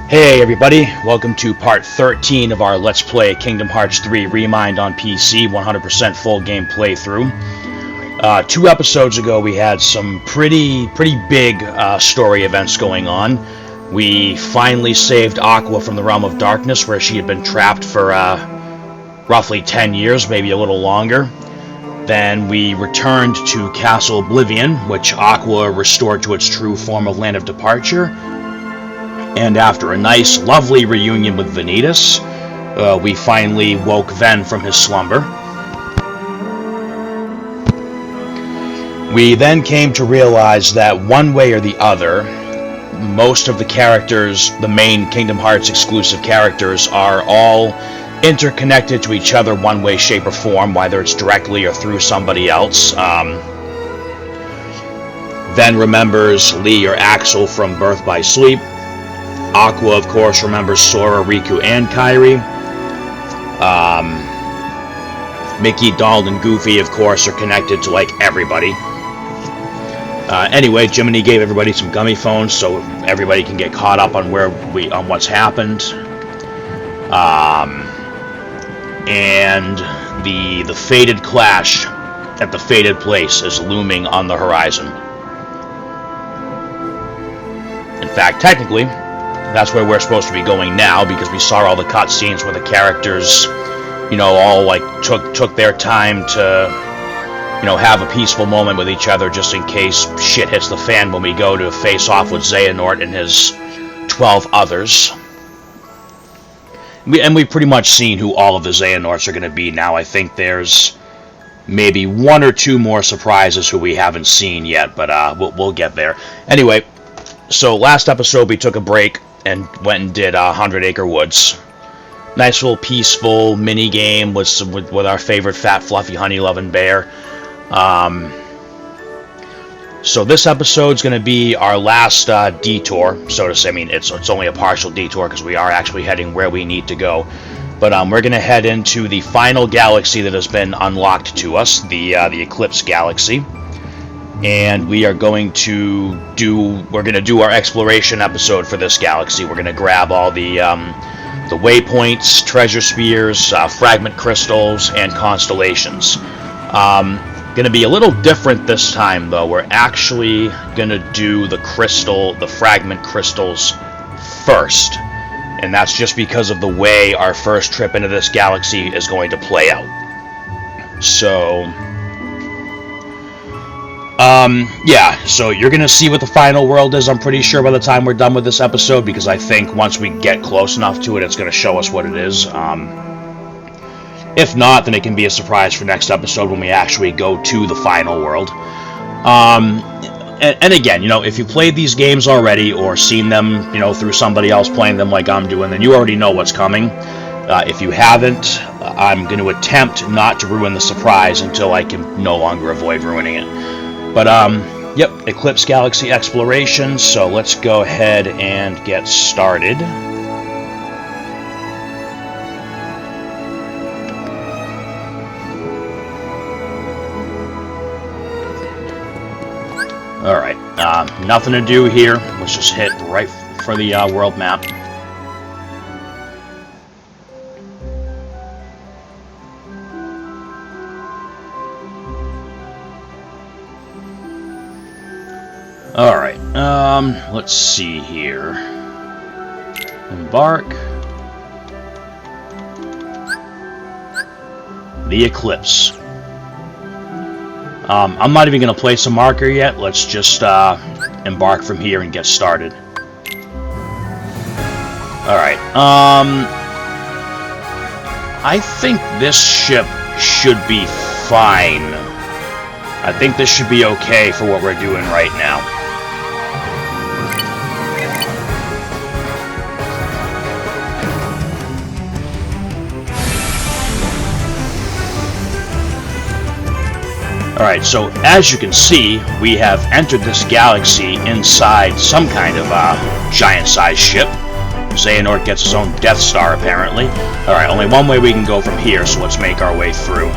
Hey everybody, welcome to part 13 of our Let's Play Kingdom Hearts 3 Re+Mind on PC, 100% full game playthrough. 2 episodes ago we had some pretty big story events going on. We finally saved Aqua from the Realm of Darkness, where she had been trapped for roughly 10 years, maybe a little longer. Then we returned to Castle Oblivion, which Aqua restored to its true form of Land of Departure. And after a nice, lovely reunion with Vanitas, we finally woke Ven from his slumber. We then came to realize that one way or the other, most of the characters, the main Kingdom Hearts exclusive characters, are all interconnected to each other one way, shape, or form, whether it's directly or through somebody else. Ven remembers Lee or Axel from Birth by Sleep. Aqua, of course, remembers Sora, Riku, and Kairi. Mickey, Donald, and Goofy, of course, are connected to, like, everybody. Anyway, Jiminy gave everybody some gummy phones so everybody can get caught up on on what's happened. And the fated clash at the fated place is looming on the horizon. In fact, technically, that's where we're supposed to be going now, because we saw all the cutscenes where the characters, all like took their time to, have a peaceful moment with each other just in case shit hits the fan when we go to face off with Xehanort and his 12 others. We've pretty much seen who all of the Xehanorts are going to be now. I think there's maybe 1 or 2 more surprises who we haven't seen yet, but we'll get there. Anyway, so last episode we took a break and went and did 100 Acre Woods. Nice little peaceful mini game with our favorite fat fluffy honey loving bear. So this episode's going to be our last detour, so to say. I mean, it's only a partial detour because we are actually heading where we need to go. But we're going to head into the final galaxy that has been unlocked to us, the Eclipse galaxy. And we are going to do our exploration episode for this galaxy. We're going to grab all the waypoints, treasure spheres, fragment crystals, and constellations. Going to be a little different this time, though. We're actually going to do the fragment crystals first. And that's just because of the way our first trip into this galaxy is going to play out. So so you're going to see what the final world is, I'm pretty sure, by the time we're done with this episode, because I think once we get close enough to it, it's going to show us what it is. If not, then it can be a surprise for next episode when we actually go to the final world. And again, if you played these games already or seen them, through somebody else playing them like I'm doing, then you already know what's coming. If you haven't, I'm going to attempt not to ruin the surprise until I can no longer avoid ruining it. But, yep, Eclipse Galaxy Exploration, so let's go ahead and get started. Alright, nothing to do here. Let's just hit right for the world map. Alright, let's see here. Embark. The Eclipse. I'm not even going to place a marker yet. Let's just embark from here and get started. Alright, I think this ship should be fine. I think this should be okay for what we're doing right now. Alright, so as you can see, we have entered this galaxy inside some kind of giant-sized ship. Xehanort gets his own Death Star, apparently. Alright, only one way we can go from here, so let's make our way through.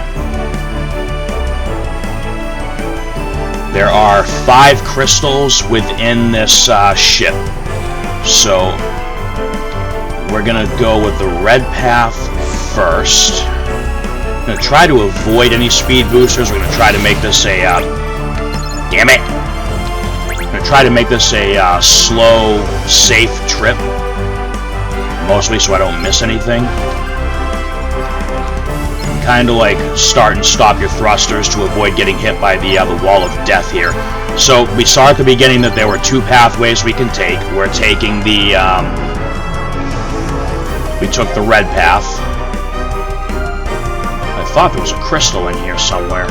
There are 5 crystals within this ship. So we're gonna go with the red path first. I'm gonna try to avoid any speed boosters. We're gonna try to make this a damn it! I'm gonna try to make this a slow, safe trip, mostly so I don't miss anything. Kind of like start and stop your thrusters to avoid getting hit by the wall of death here. So we saw at the beginning that there were two pathways we can take. We're taking the we took the red path. I thought there was a crystal in here somewhere.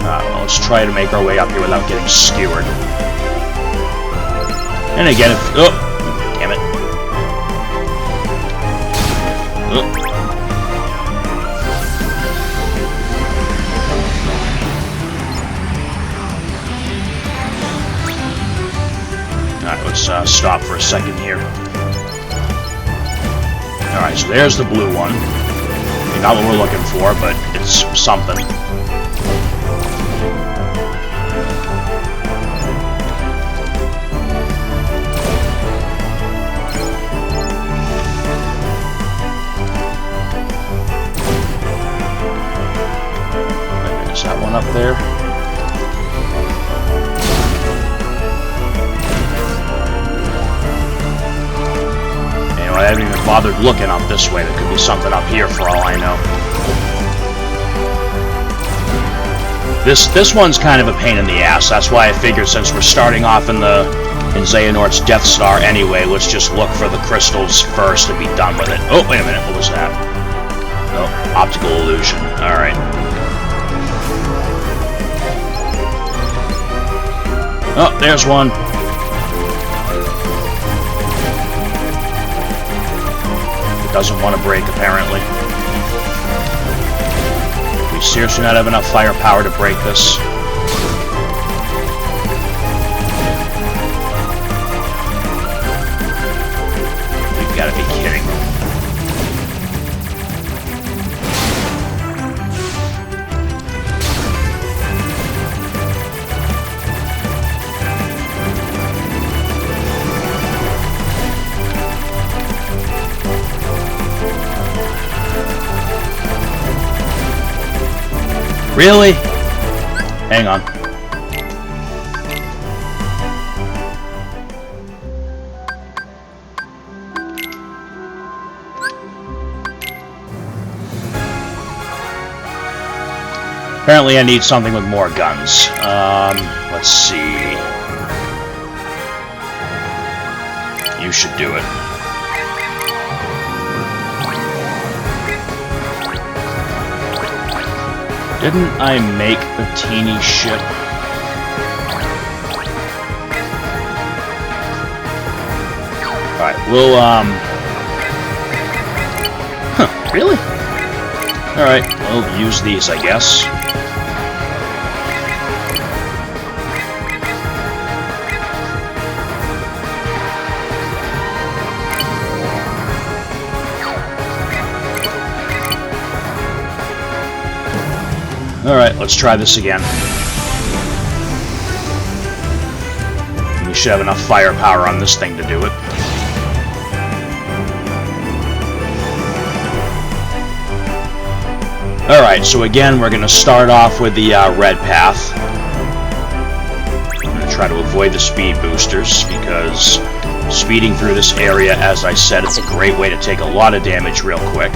Well, let's try to make our way up here without getting skewered. And again, if... Oh! Damn it. Oh. Alright, let's stop for a second here. Alright, so there's the blue one. Not what we're looking for, but it's something. Is that one up there? Anyway, I haven't even bothered looking up this way. There could be something up here for all I know. This one's kind of a pain in the ass. That's why I figured since we're starting off in Xehanort's Death Star anyway, let's just look for the crystals first and be done with it. Oh, wait a minute. What was that? Oh, optical illusion. Alright. Oh, there's one. It doesn't want to break, apparently. We seriously not have enough firepower to break this. You've got to be kidding. Really? Hang on. Apparently I need something with more guns. Let's see. You should do it. Didn't I make a teeny ship? Alright, we'll, Huh, really? Alright, we'll use these, I guess. Alright, let's try this again. We should have enough firepower on this thing to do it. Alright, so again, we're going to start off with the red path. I'm going to try to avoid the speed boosters, because speeding through this area, as I said, it's a great way to take a lot of damage real quick.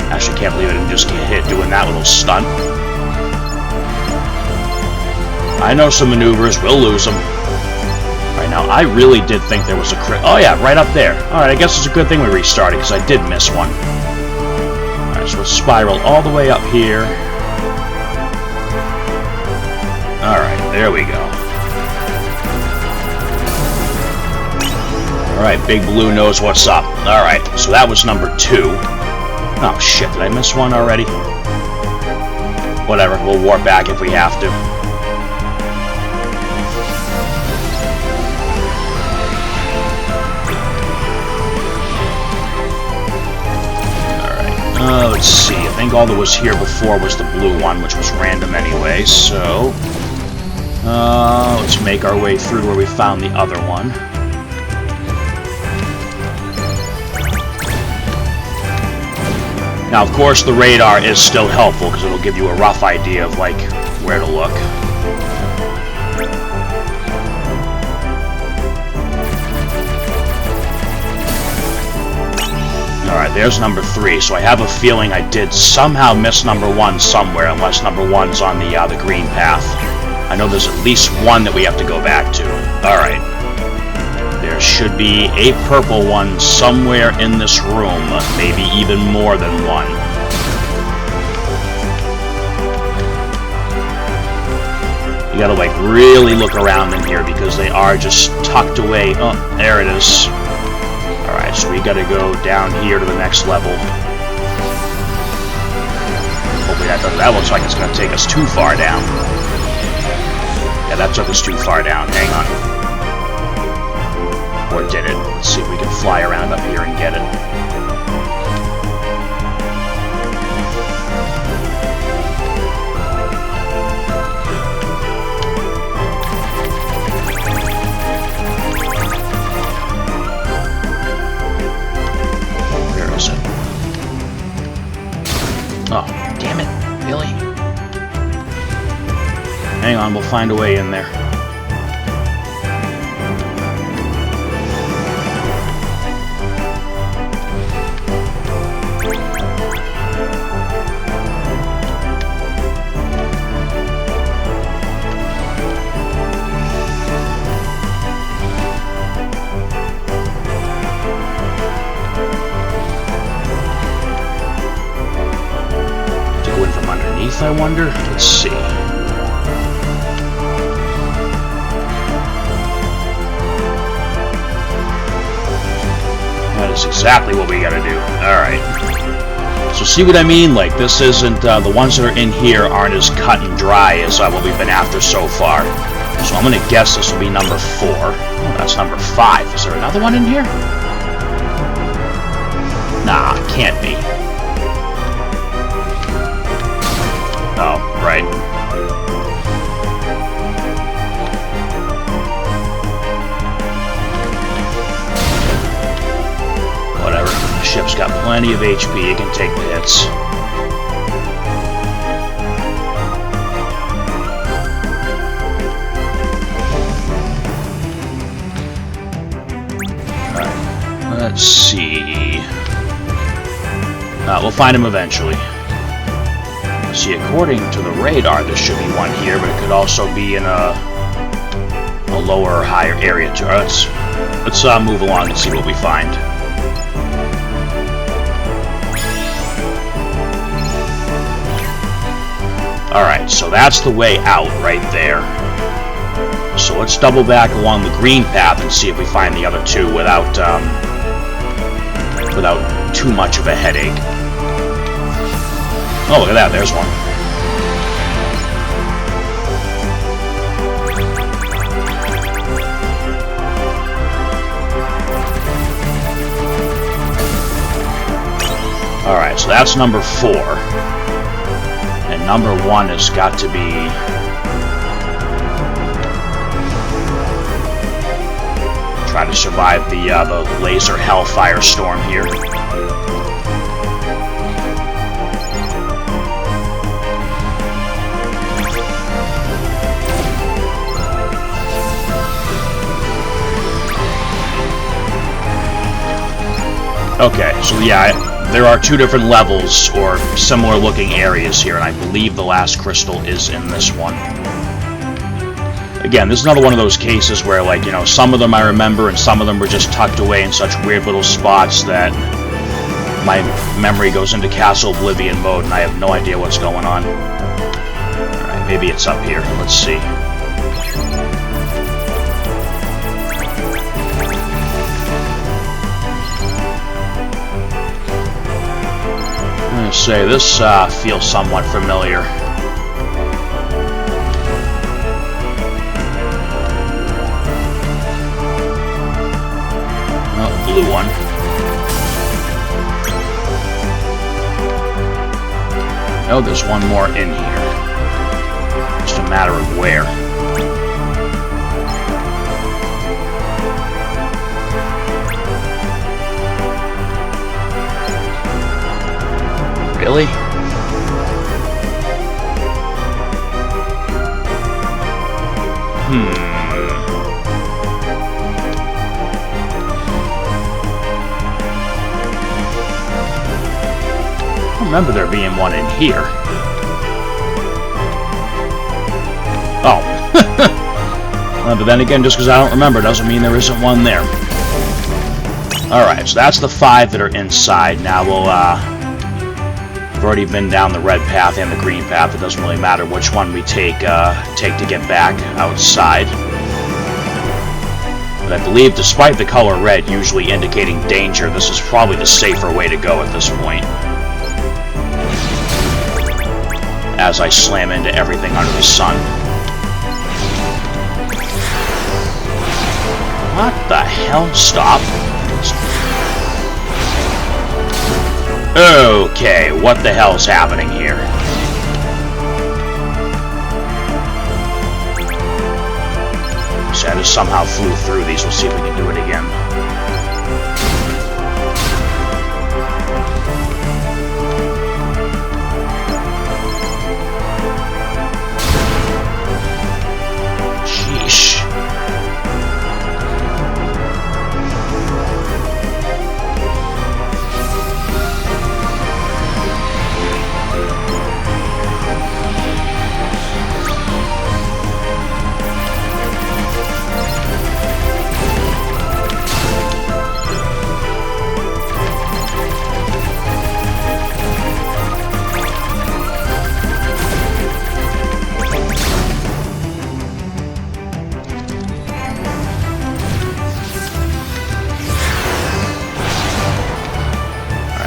Actually, can't believe I didn't just get hit doing that little stunt. I know some maneuvers, we'll lose them. Alright, now, I really did think there was a crit. Oh yeah, right up there. Alright, I guess it's a good thing we restarted, because I did miss one. Alright, so let's spiral all the way up here. Alright, there we go. Alright, Big Blue knows what's up. Alright, so that was number 2. Oh shit, did I miss one already? Whatever, we'll warp back if we have to. Alright, let's see if think all that was here before was the blue one, which was random anyway, so... let's make our way through to where we found the other one. Now, of course, the radar is still helpful, because it'll give you a rough idea of, like, where to look. Alright, there's number 3, so I have a feeling I did somehow miss number 1 somewhere, unless number 1's on the green path. I know there's at least one that we have to go back to. Alright. There should be a purple one somewhere in this room, maybe even more than one. You gotta, like, really look around in here because they are just tucked away. Oh, there it is. Alright, so we gotta go down here to the next level. Hopefully that doesn't... That looks like it's gonna take us too far down. Yeah, that took us too far down. Hang on. Or did it? Let's see if we can fly around up here and get it. Where is it? Oh, damn it. Really? Hang on, we'll find a way in there. To go in from underneath, I wonder? Let's see. That is exactly what we gotta do. Alright. So see what I mean? Like, this isn't, the ones that are in here aren't as cut and dry as what we've been after so far. So I'm gonna guess this will be number 4. Oh, that's number 5. Is there another one in here? Nah, it can't be. Oh, right. Whatever. The ship's got plenty of HP. It can take the hits. Alright. Let's see. We'll find him eventually. See, according to the radar, there should be one here, but it could also be in a lower or higher area too. Let's move along and see what we find. Alright, so that's the way out right there. So let's double back along the green path and see if we find the other two without too much of a headache. Oh, look at that, there's one. Alright, so that's number 4. And number 1 has got to be... try to survive the laser hellfire storm here. Okay, so yeah, there are 2 different levels, or similar looking areas here, and I believe the last crystal is in this one. Again, this is another one of those cases where, like, you know, some of them I remember, and some of them were just tucked away in such weird little spots that my memory goes into Castle Oblivion mode, and I have no idea what's going on. Alright, maybe it's up here. Let's see. I'm gonna say this feels somewhat familiar. Oh, blue one. Oh, there's one more in here. Just a matter of where. Really? I remember there being one in here. Oh. But then again, just because I don't remember doesn't mean there isn't one there. Alright, so that's the 5 that are inside. Now we'll, we've already been down the red path and the green path. It doesn't really matter which one we take to get back outside. But I believe, despite the color red usually indicating danger, this is probably the safer way to go at this point. As I slam into everything under the sun. What the hell? Stop. Okay, what the hell's happening here? So I just somehow flew through these. We'll see if we can do it again. Sheesh.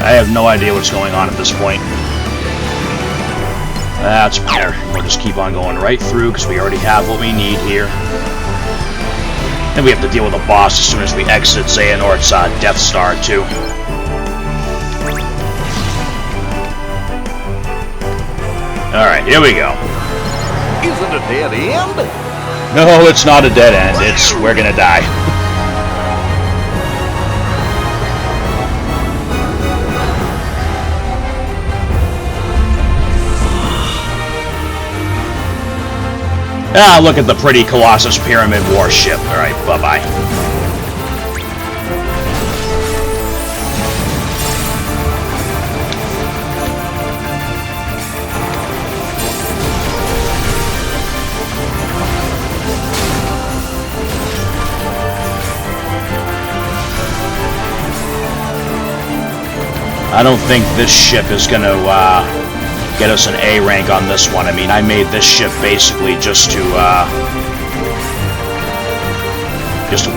I have no idea what's going on at this point. That's better. We'll just keep on going right through because we already have what we need here. And we have to deal with a boss as soon as we exit Xehanort's Death Star, too. Alright, here we go. Is it a dead end? No, it's not a dead end. It's we're gonna die. Ah, look at the pretty Colossus Pyramid warship. Alright, bye-bye. I don't think this ship is gonna, get us an A rank on this one. I mean, I made this ship basically just to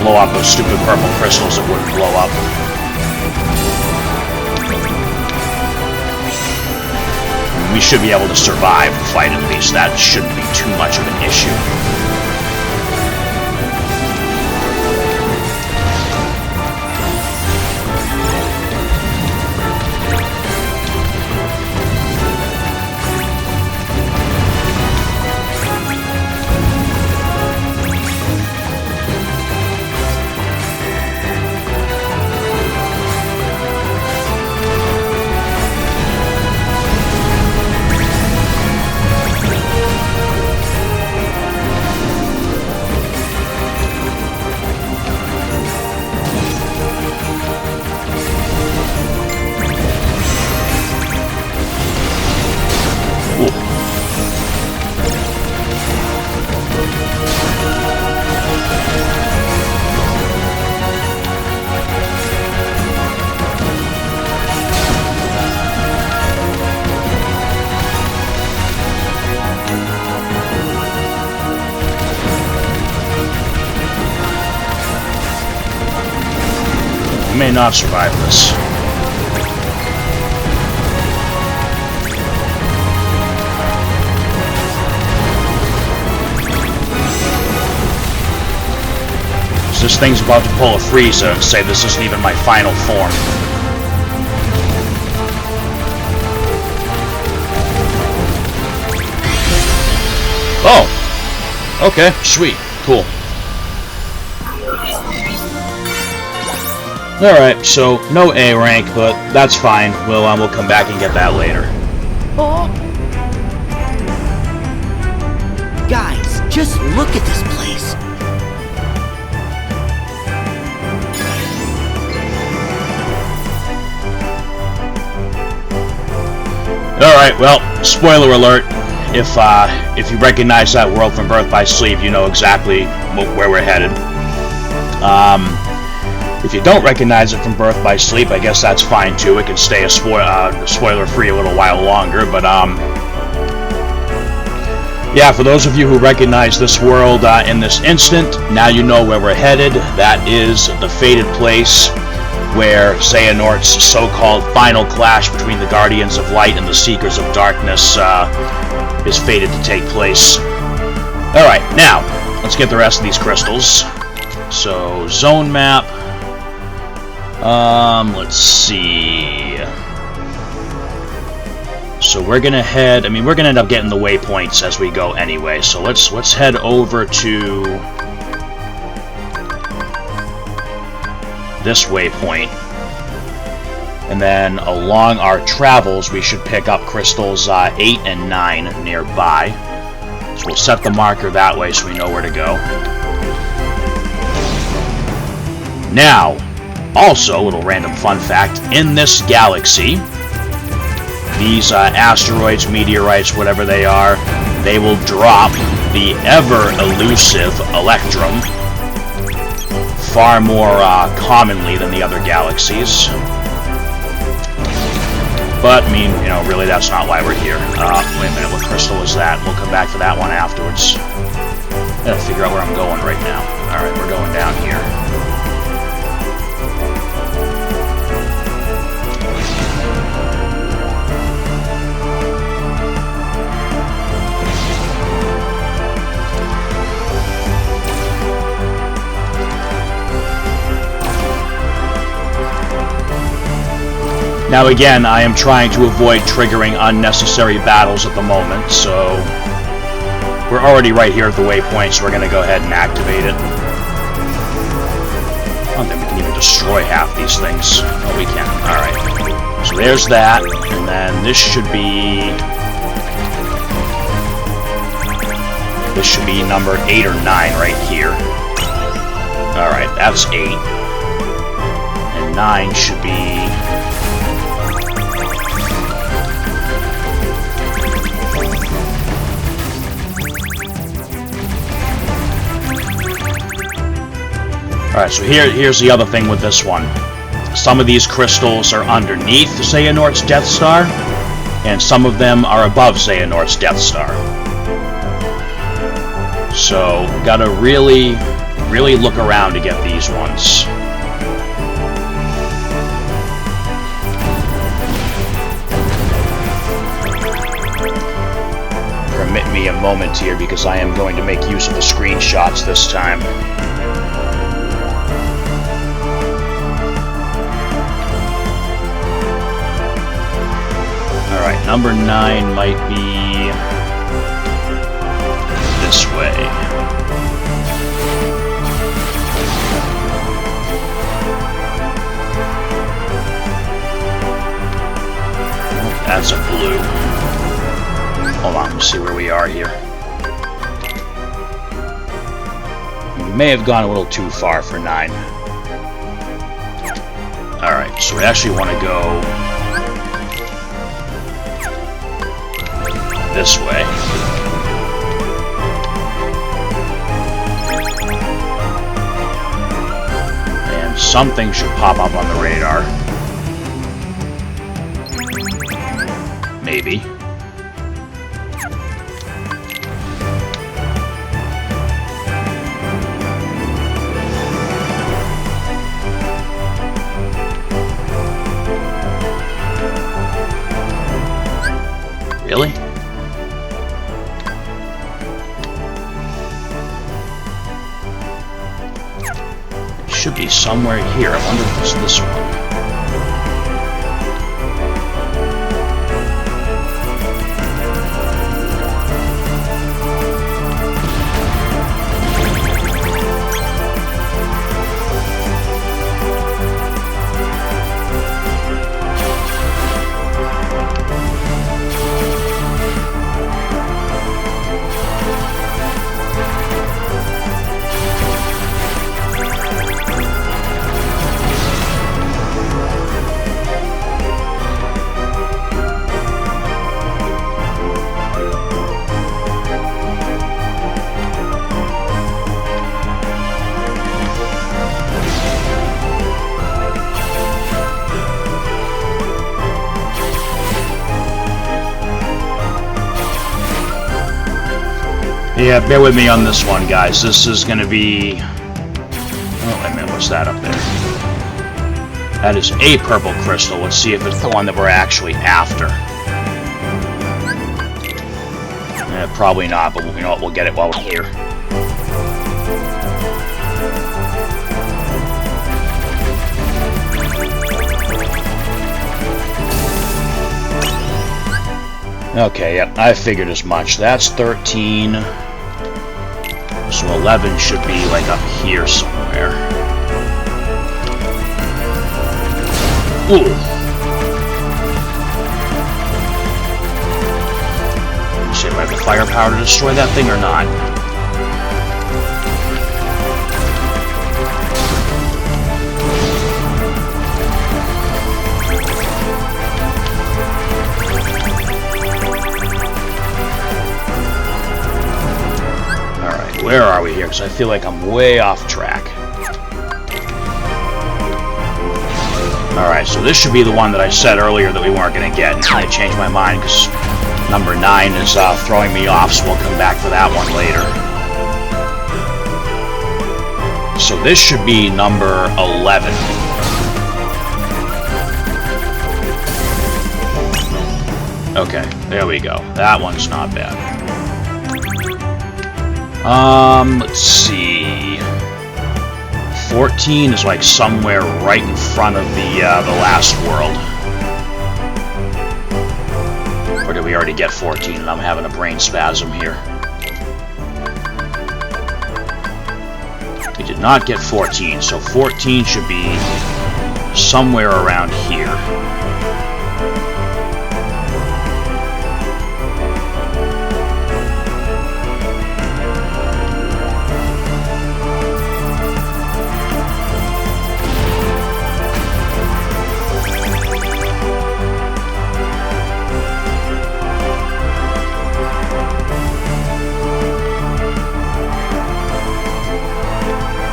blow up those stupid purple crystals that wouldn't blow up. We should be able to survive the fight at least. That shouldn't be too much of an issue. We may not survive this. This thing's about to pull a Frieza and say this isn't even my final form. Oh! Okay, sweet. Cool. Alright, so no A rank, but that's fine. We'll come back and get that later. Oh. Guys, just look at this place. Alright, well, spoiler alert. If you recognize that world from Birth by Sleep, you know exactly where we're headed. If you don't recognize it from Birth by Sleep, I guess that's fine too. It can stay spoiler-free a little while longer, but yeah, for those of you who recognize this world in this instant, now you know where we're headed. That is the fated place where Xehanort's so-called final clash between the Guardians of Light and the Seekers of Darkness is fated to take place. Alright, now, let's get the rest of these crystals. So, zone map. Let's see. So we're gonna head, we're gonna end up getting the waypoints as we go anyway, so let's head over to this waypoint. And then along our travels, we should pick up crystals 8 and 9 nearby. So we'll set the marker that way so we know where to go. Now, also, a little random fun fact, in this galaxy, these asteroids, meteorites, whatever they are, they will drop the ever-elusive Electrum far more commonly than the other galaxies. But, really that's not why we're here. Wait a minute, what crystal is that? We'll come back to that one afterwards. I gotta figure out where I'm going right now. Alright, we're going down here. Now again, I am trying to avoid triggering unnecessary battles at the moment, so we're already right here at the waypoint, so we're going to go ahead and activate it. I don't think we can even destroy half these things. Oh, we can. Alright. So there's that, and then this should be number 8 or 9 right here. Alright, that's 8. And 9 should be... Alright, so here's the other thing with this one. Some of these crystals are underneath Xehanort's Death Star, and some of them are above Xehanort's Death Star. So, gotta really look around to get these ones. Permit me a moment here, because I am going to make use of the screenshots this time. Alright, number 9 might be this way. That's a blue. Hold on, let's see where we are here. We may have gone a little too far for 9. Alright, so we actually want to go this way. And something should pop up on the radar. Maybe. Really? Should be somewhere here. I wonder if it's this one. Yeah, bear with me on this one, guys. This is going to be... Oh, wait a minute, what's that up there? That is a purple crystal. Let's see if it's the one that we're actually after. Probably not, but you know what? We'll get it while we're here. Okay, yep, I figured as much. That's 13. So 11 should be, like, up here somewhere. Ooh. See if I have the firepower to destroy that thing or not. Alright, where are we here? Because I feel like I'm way off track. Alright, so this should be the one that I said earlier that we weren't going to get. And I changed my mind because number 9 is throwing me off, so we'll come back for that one later. So this should be number 11. Okay, there we go. That one's not bad. Let's see. 14 is like somewhere right in front of the last world. Or did we already get 14 and I'm having a brain spasm here? We did not get 14, so 14 should be somewhere around here.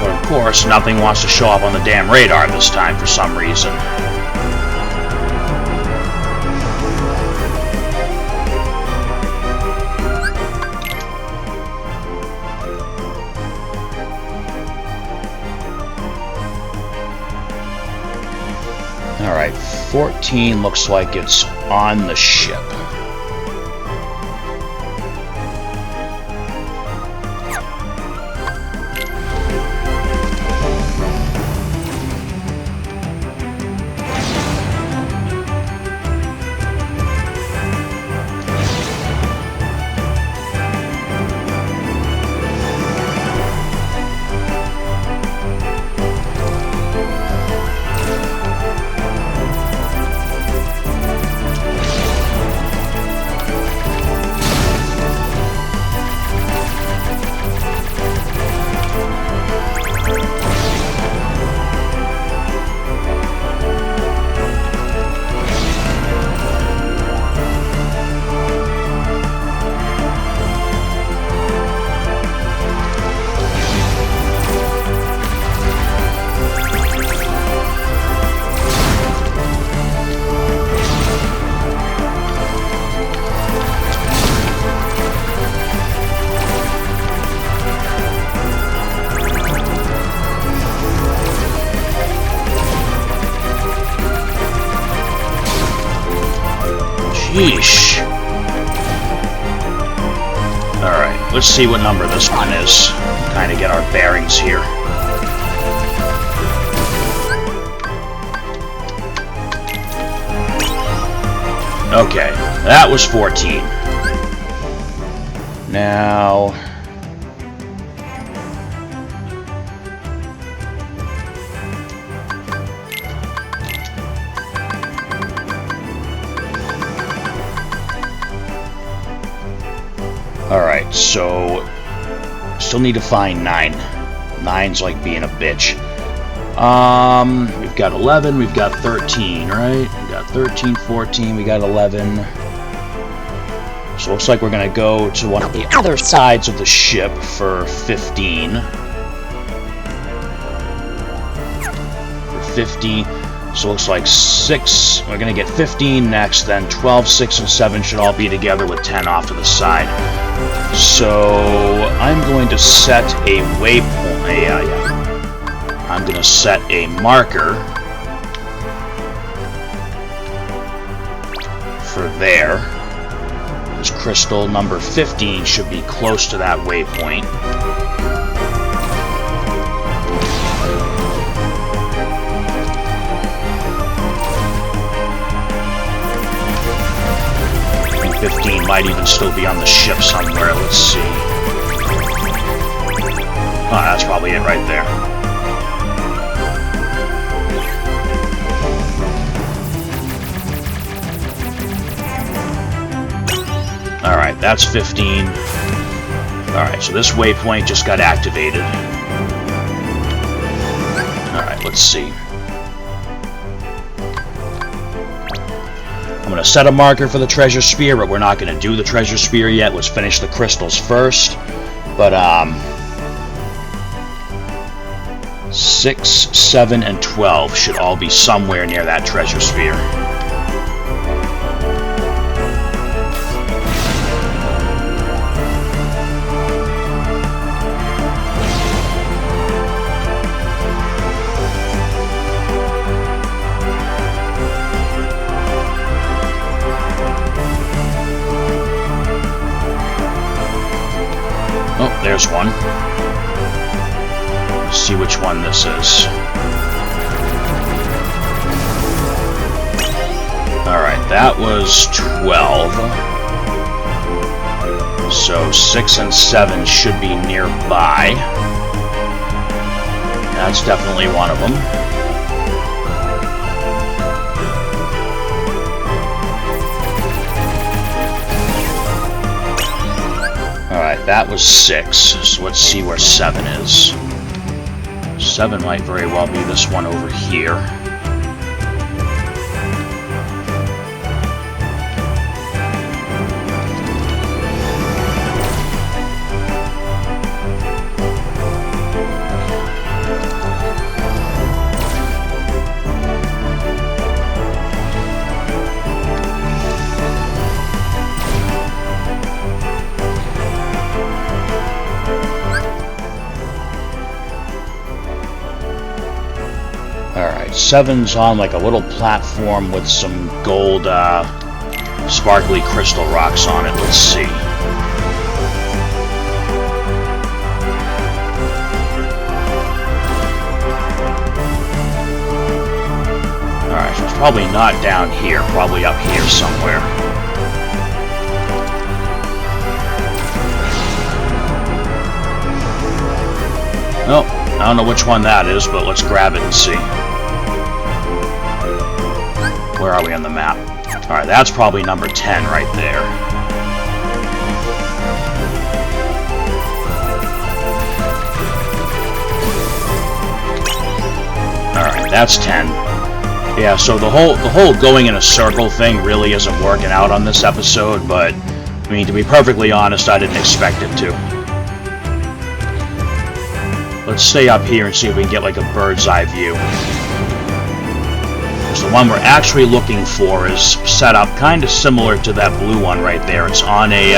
Of course, nothing wants to show up on the damn radar this time for some reason. Alright, 14 looks like it's on the ship. Yeesh. Alright, let's see what number this one is. Kind of get our bearings here. Okay, that was 14. Now... Alright, so... Still need to find 9. 9's like being a bitch. We've got 11, we've got 13, right? We've got 13, 14, we got 11. So it looks like we're going to go to one of the other sides of the ship for 15. For 15. So it looks like 6. We're going to get 15 next, then 12, 6, and 7 should all be together with 10 off to the side. So I'm going to set a waypoint. I'm going to set a marker for there. This crystal number 15 should be close to that waypoint. And 15 might even still be on the ship somewhere. Let's see. Oh, that's probably it right there. Alright, that's 15. Alright, so this waypoint just got activated. Alright, let's see. I'm going to set a marker for the treasure spear, but we're not going to do the treasure spear yet. Let's finish the crystals first. But, 6, 7, and 12 should all be somewhere near that treasure spear. Oh, there's one. Let's see which one this is. Alright, that was 12. So 6 and 7 should be nearby. That's definitely one of them. Alright, that was 6, so let's see where 7 is. 7 might very well be this one over here. Alright, 7's on like a little platform with some gold, sparkly crystal rocks on it. Let's see. Alright, so it's probably not down here, probably up here somewhere. Nope. I don't know which one that is, but let's grab it and see. Where are we on the map? Alright, that's probably number 10 right there. Alright, that's 10. Yeah, so the whole going in a circle thing really isn't working out on this episode, but I mean, to be perfectly honest, I didn't expect it to. Let's stay up here and see if we can get like a bird's eye view. Because the one we're actually looking for is set up kind of similar to that blue one right there. It's on a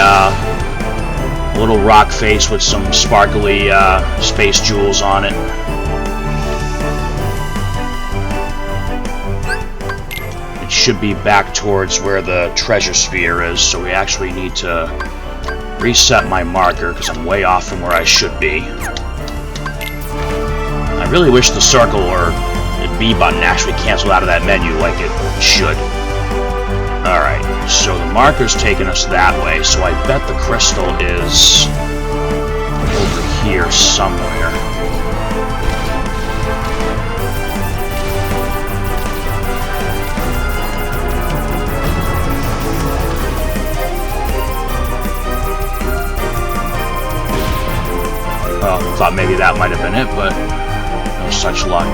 little rock face with some sparkly space jewels on it. It should be back towards where the treasure sphere is, so we actually need to reset my marker because I'm way off from where I should be. I really wish the circle or the B button actually canceled out of that menu like it should. Alright, so the marker's taking us that way, so I bet the crystal is over here somewhere. Well, I thought maybe that might have been it, but no such luck.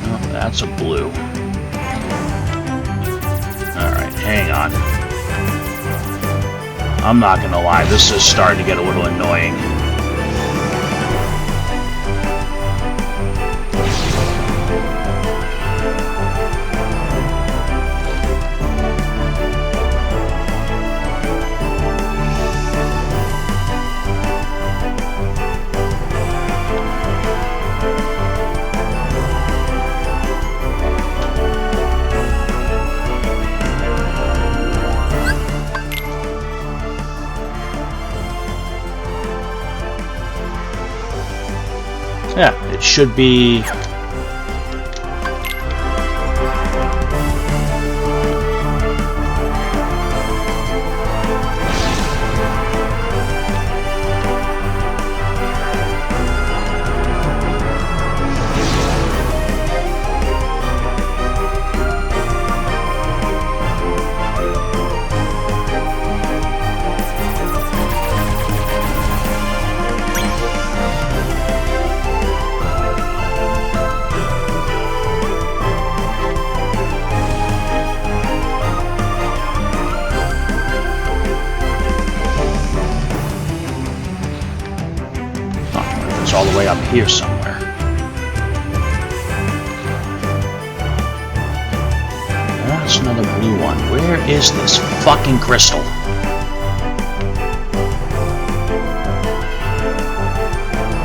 Oh, that's a blue. Alright, hang on. I'm not gonna lie, this is starting to get a little annoying. Yeah, it should be... all the way up here somewhere. That's another blue one. Where is this fucking crystal?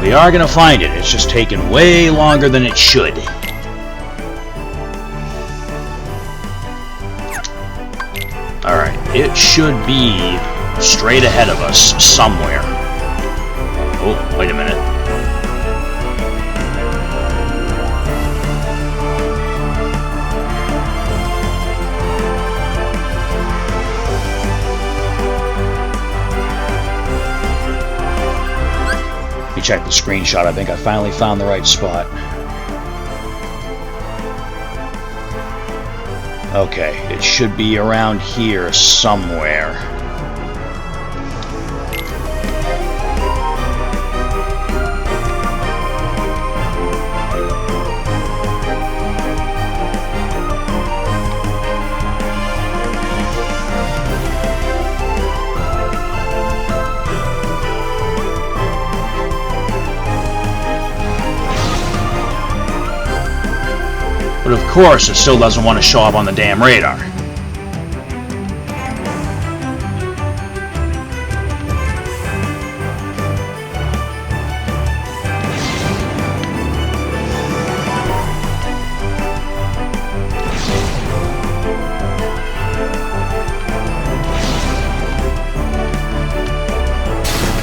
We are gonna find it. It's just taking way longer than it should. Alright, it should be straight ahead of us somewhere. Oh, wait a minute. Check the screenshot. I think I finally found the right spot. Okay, it should be around here somewhere. But of course, it still doesn't want to show up on the damn radar.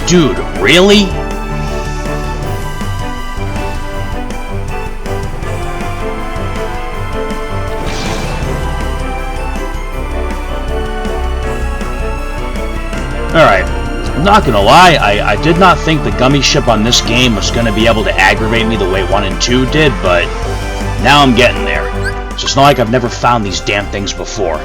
Dude, really? Alright, I'm not gonna lie, I did not think the gummy ship on this game was gonna be able to aggravate me the way 1 and 2 did, but now I'm getting there. So it's not like I've never found these damn things before.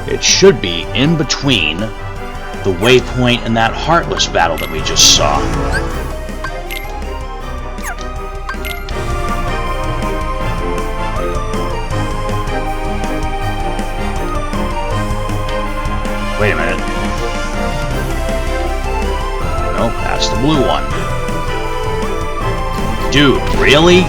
It should be in between the waypoint and that Heartless battle that we just saw. Wait a minute. Nope, that's the blue one. Dude, really?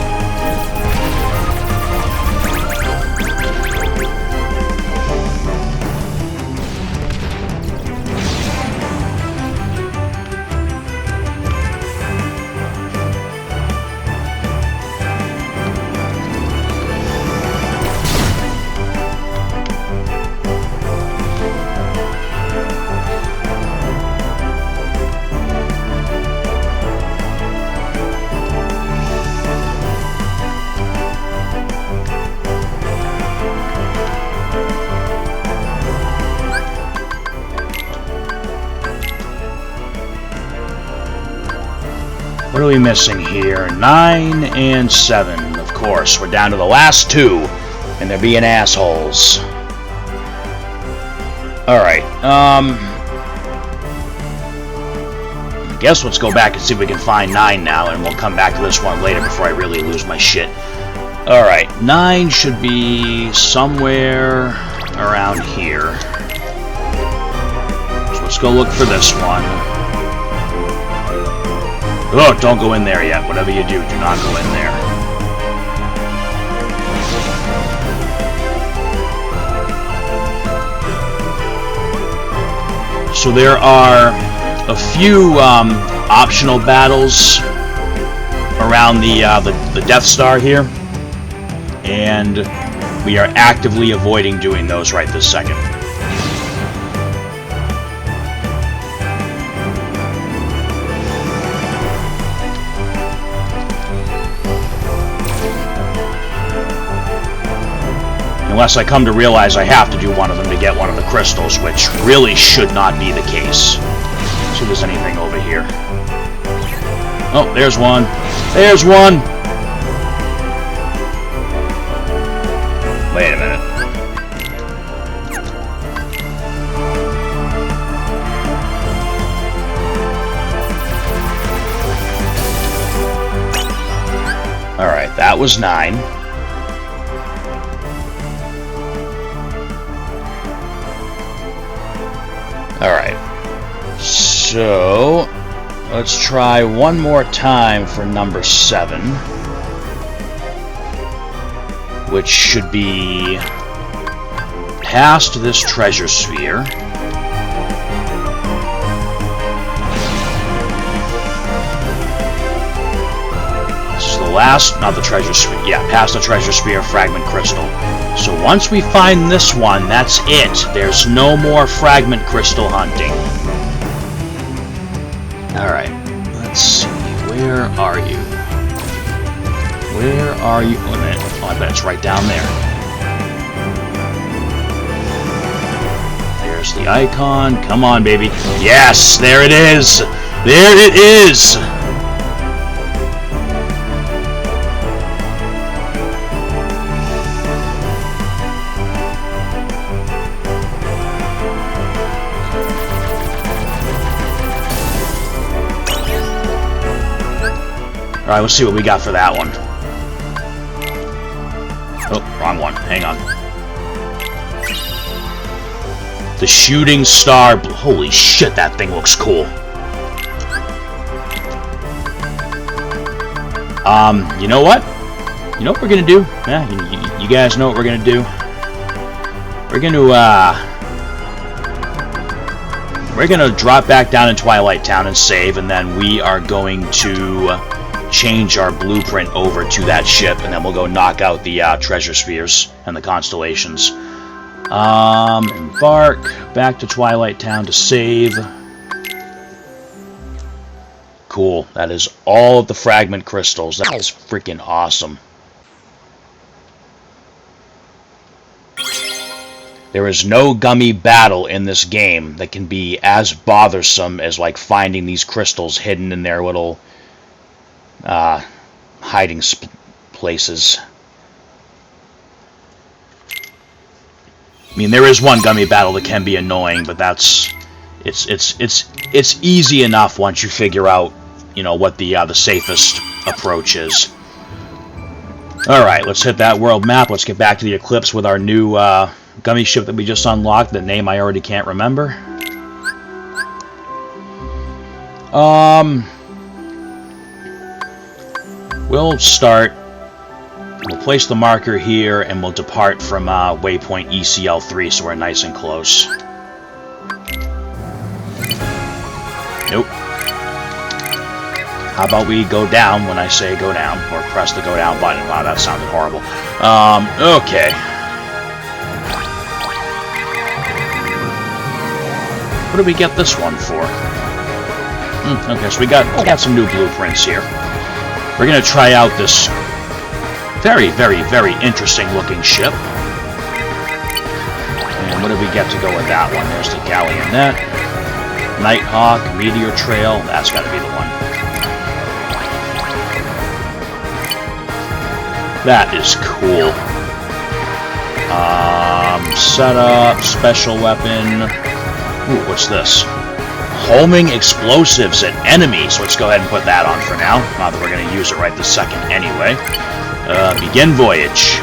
What are we missing here? 9 and 7. Of course, we're down to the last 2, and they're being assholes. Alright, I guess let's go back and see if we can find 9 now, and we'll come back to this one later before I really lose my shit. Alright, 9 should be somewhere around here. So let's go look for this one. Oh, don't go in there yet. Whatever you do not go in there. So there are a few optional battles around the Death Star here, and we are actively avoiding doing those right this second. Unless I come to realize I have to do one of them to get one of the crystals, which really should not be the case. Let's see if there's anything over here. Oh, there's one. There's one! Wait a minute. Alright, that was 9. Alright, so let's try one more time for number 7, which should be past this treasure sphere. This is the last, not the treasure sphere, yeah, past the treasure sphere fragment crystal. So once we find this one, that's it. There's no more fragment crystal hunting. Alright, let's see. Where are you? Where are you? Wait a minute. Oh, I bet it's right down there. There's the icon. Come on, baby. Yes, there it is. There it is. Alright, let's see what we got for that one. Oh, wrong one. Hang on. The shooting star. Holy shit, that thing looks cool. You know what? You know what we're gonna do? Yeah, you guys know what we're gonna do? We're gonna drop back down in Twilight Town and save, and then we are going to change our blueprint over to that ship, and then we'll go knock out the treasure spheres and the constellations. Embark back to Twilight Town to save. Cool. That is all of the fragment crystals. That is freaking awesome. There is no gummy battle in this game that can be as bothersome as like finding these crystals hidden in their little hiding places. I mean, there is one gummy battle that can be annoying, but it's easy enough once you figure out, you know, what the safest approach is. All right, let's hit that world map. Let's get back to the Eclipse with our new gummy ship that we just unlocked. The name I already can't remember. We'll start. We'll place the marker here, and we'll depart from waypoint ECL3, so we're nice and close. Nope. How about we go down when I say go down, or press the go down button? Wow, that sounded horrible. Okay. What did we get this one for? Okay, so we got some new blueprints here. We're going to try out this very, very, very interesting looking ship. And what did we get to go with that one? There's the Gallionet, Nighthawk, Meteor Trail. That's got to be the one. That is cool. Setup, special weapon. Ooh, what's this? Homing explosives at enemies. Let's go ahead and put that on for now. Not that we're going to use it right this second anyway. Begin voyage.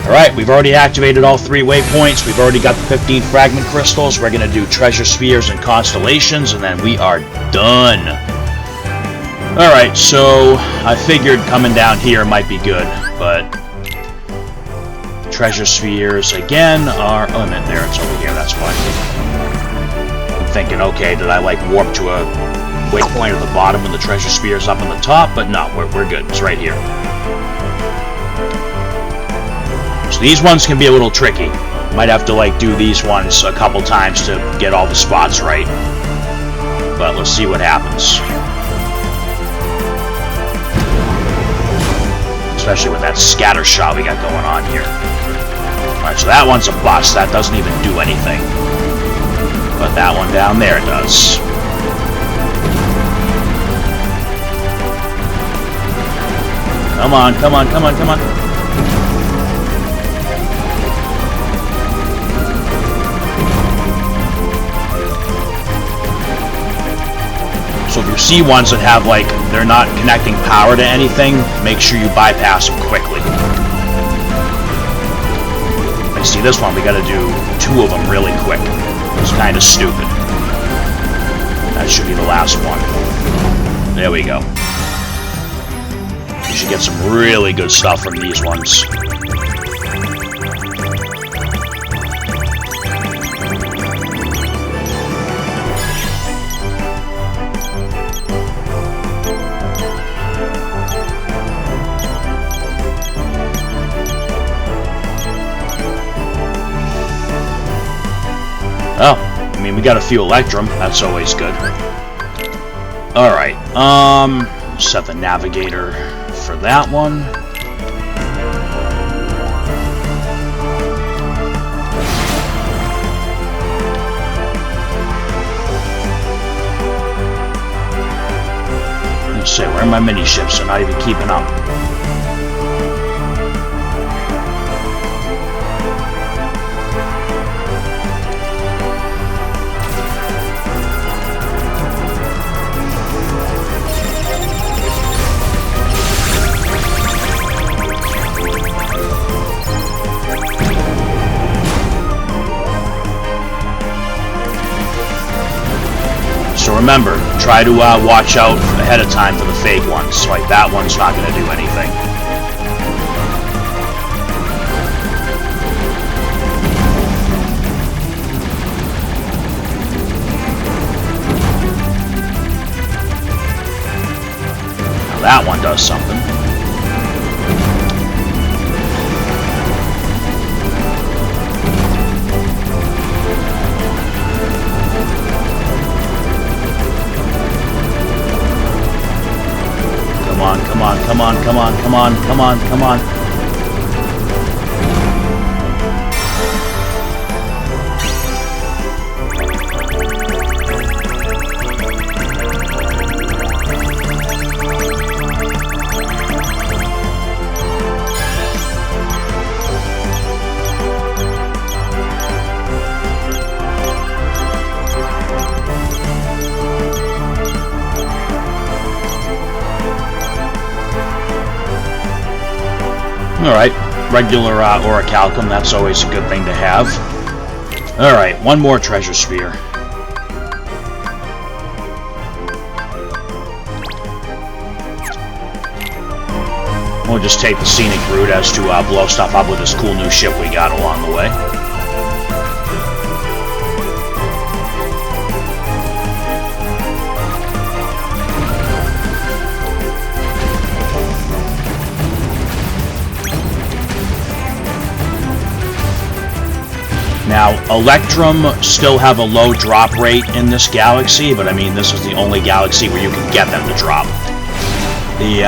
Alright, we've already activated all 3 waypoints. We've already got the 15 fragment crystals. We're going to do treasure spheres and constellations, and then we are done. Alright, so I figured coming down here might be good, but treasure spheres again are... Oh, no, there, it's over here, that's why. I'm thinking, okay, did I like warp to a waypoint at the bottom and the treasure spheres up on the top? But no, we're good. It's right here. So these ones can be a little tricky. Might have to like do these ones a couple times to get all the spots right. But let's see what happens. Especially with that scatter shot we got going on here. Alright, so that one's a bust. That doesn't even do anything. But that one down there does. Come on, come on, come on, come on. So if you see ones that have, like, they're not connecting power to anything, make sure you bypass them quickly. I see this one, we gotta do 2 of them really quick. It's kind of stupid. That should be the last one. There we go. You should get some really good stuff from these ones. Oh, I mean, we got a few Electrum. That's always good. Alright, set the Navigator for that one. Let's see, where are my mini-ships? They're not even keeping up. So remember, try to watch out ahead of time for the fake ones. Like, that one's not going to do anything. Now that one does something. Come on, come on, come on, come on, come on, come on. Alright, regular orichalcum, that's always a good thing to have. Alright, one more treasure sphere. We'll just take the scenic route as to blow stuff up with this cool new ship we got along the way. Now, Electrum still have a low drop rate in this galaxy, but I mean, this is the only galaxy where you can get them to drop. The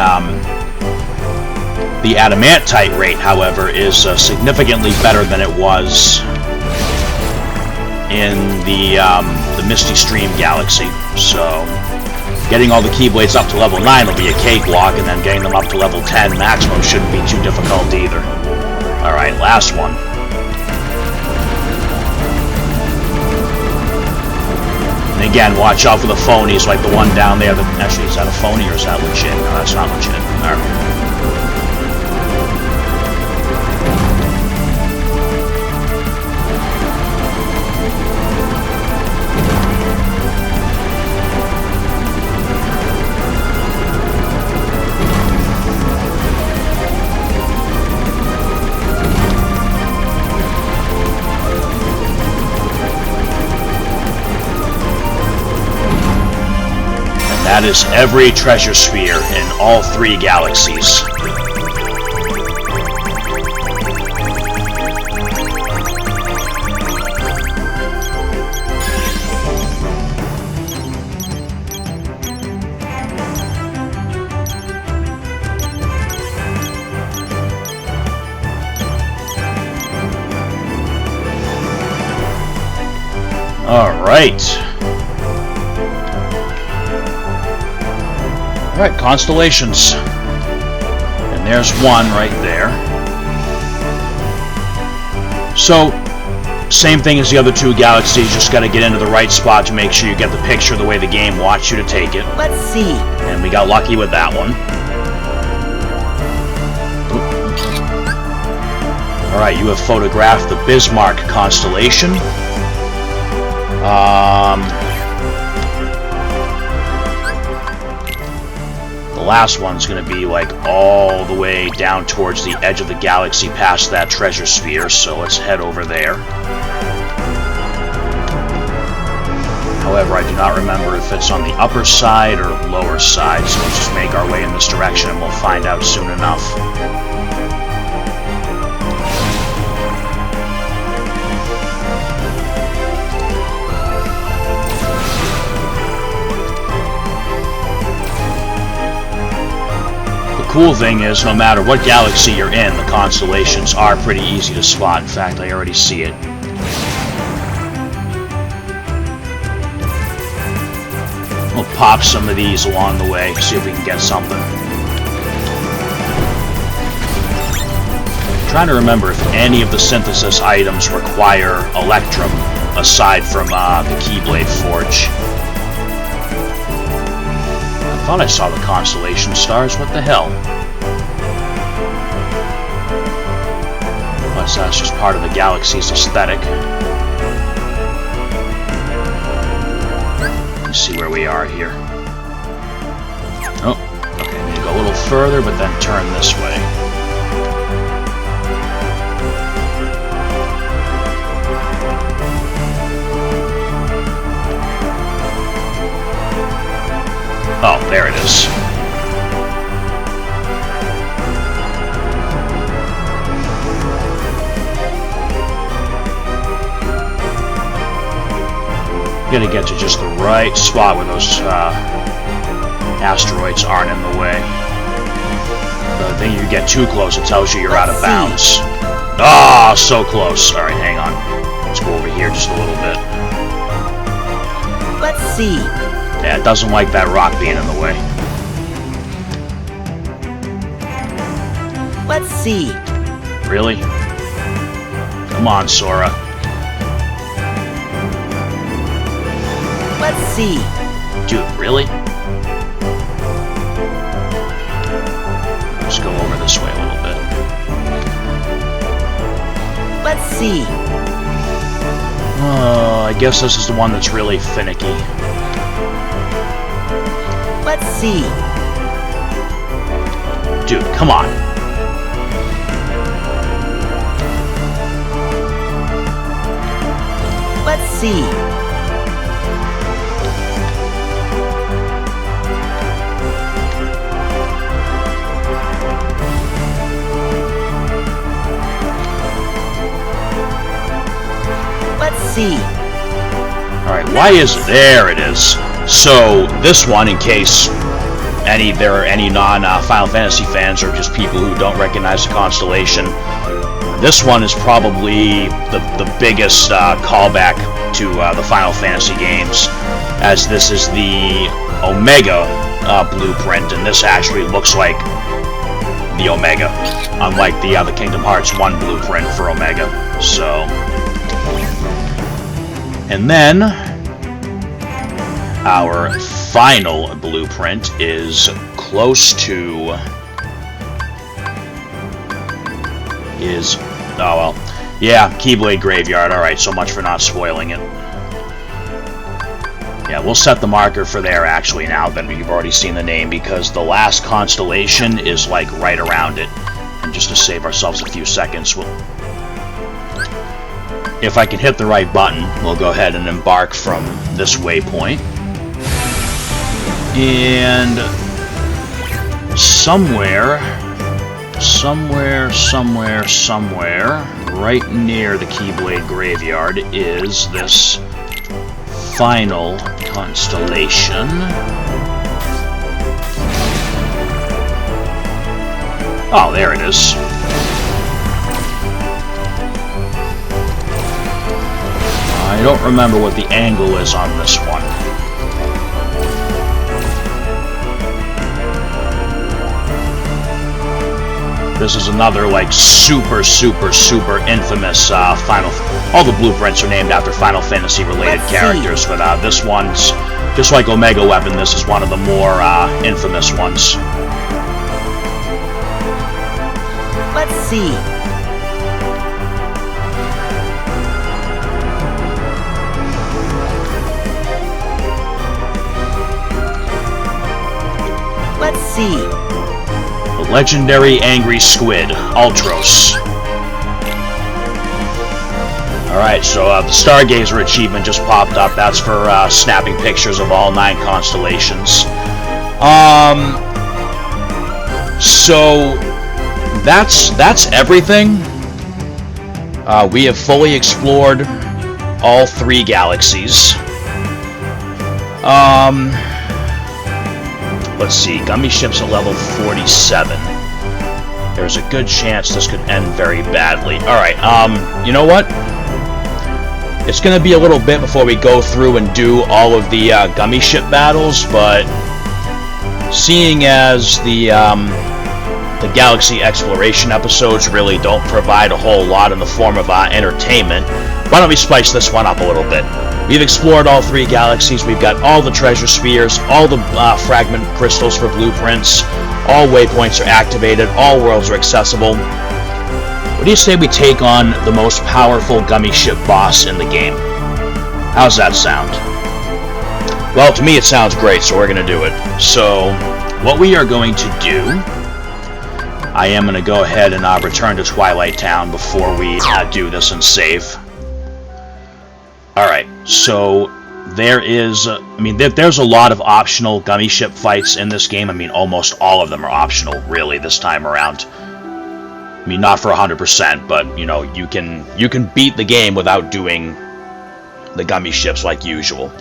adamantite rate, however, is significantly better than it was in the Misty Stream galaxy. So, getting all the Keyblades up to level 9 will be a cakewalk, and then getting them up to level 10 maximum shouldn't be too difficult either. Alright, last one. again, watch out for the phonies like the one down there. Actually, is that a phony or is that legit? No, that's not legit. Alright. That is every treasure sphere in all 3 galaxies. All right. Alright, constellations. And there's one right there. So, same thing as the other 2 galaxies, just gotta get into the right spot to make sure you get the picture the way the game wants you to take it. Let's see. And we got lucky with that one. Alright, you have photographed the Bismarck constellation. The last one's going to be like all the way down towards the edge of the galaxy past that treasure sphere, so let's head over there. However, I do not remember if it's on the upper side or lower side, so let's just make our way in this direction and we'll find out soon enough. The cool thing is, no matter what galaxy you're in, the constellations are pretty easy to spot. In fact, I already see it. We'll pop some of these along the way, see if we can get something. I'm trying to remember if any of the synthesis items require Electrum, aside from the Keyblade Forge. I thought I saw the constellation stars. What the hell? Plus, that's just part of the galaxy's aesthetic. Let's see where we are here. Oh, okay, I need to go a little further, but then turn this way. Oh, there it is. You gotta get to just the right spot where those asteroids aren't in the way. The thing you get too close, it tells you you're out of bounds. Ah, oh, so close. Alright, hang on. Let's go over here just a little bit. Let's see. Yeah, it doesn't like that rock being in the way. Let's see. Really? Come on, Sora. Let's see. Dude, really? Let's go over this way a little bit. Let's see. Oh, I guess this is the one that's really finicky. Let's see. Dude, come on. Let's see. Let's see. Alright, why is it? There it is. So, this one, in case there are any non-Final Fantasy fans or just people who don't recognize the constellation, this one is probably the biggest callback to the Final Fantasy games, as this is the Omega blueprint, and this actually looks like the Omega, unlike the Kingdom Hearts 1 blueprint for Omega. So, and then our final blueprint is close to... oh well. Yeah, Keyblade Graveyard. Alright, so much for not spoiling it. Yeah, we'll set the marker for there actually now that you've already seen the name, because the last constellation is like right around it. And just to save ourselves a few seconds, if I can hit the right button, we'll go ahead and embark from this waypoint. And somewhere, right near the Keyblade Graveyard is this final constellation. Oh, there it is. I don't remember what the angle is on this one. This is another, like, super infamous final... All the blueprints are named after Final Fantasy-related characters, but this one's, just like Omega Weapon, this is one of the more infamous ones. Let's see. Let's see. The legendary Angry Squid, Ultros. Alright, so the Stargazer achievement just popped up. That's for snapping pictures of all 9 constellations. So that's everything. We have fully explored all 3 galaxies. Let's see, Gummy Ship's at level 47. There's a good chance this could end very badly. Alright, you know what? It's going to be a little bit before we go through and do all of the Gummy Ship battles, but seeing as the Galaxy Exploration episodes really don't provide a whole lot in the form of entertainment, why don't we spice this one up a little bit? We've explored all 3 galaxies, we've got all the treasure spheres, all the fragment crystals for blueprints, all waypoints are activated, all worlds are accessible. What do you say we take on the most powerful Gummy Ship boss in the game? How's that sound? Well, to me it sounds great, so we're going to do it. So, what we are going to do, I am going to go ahead and return to Twilight Town before we do this and save. Alright, so there is, there's a lot of optional Gummy Ship fights in this game. I mean, almost all of them are optional, really, this time around. I mean, not for 100%, but, you know, you can beat the game without doing the Gummy Ships like usual.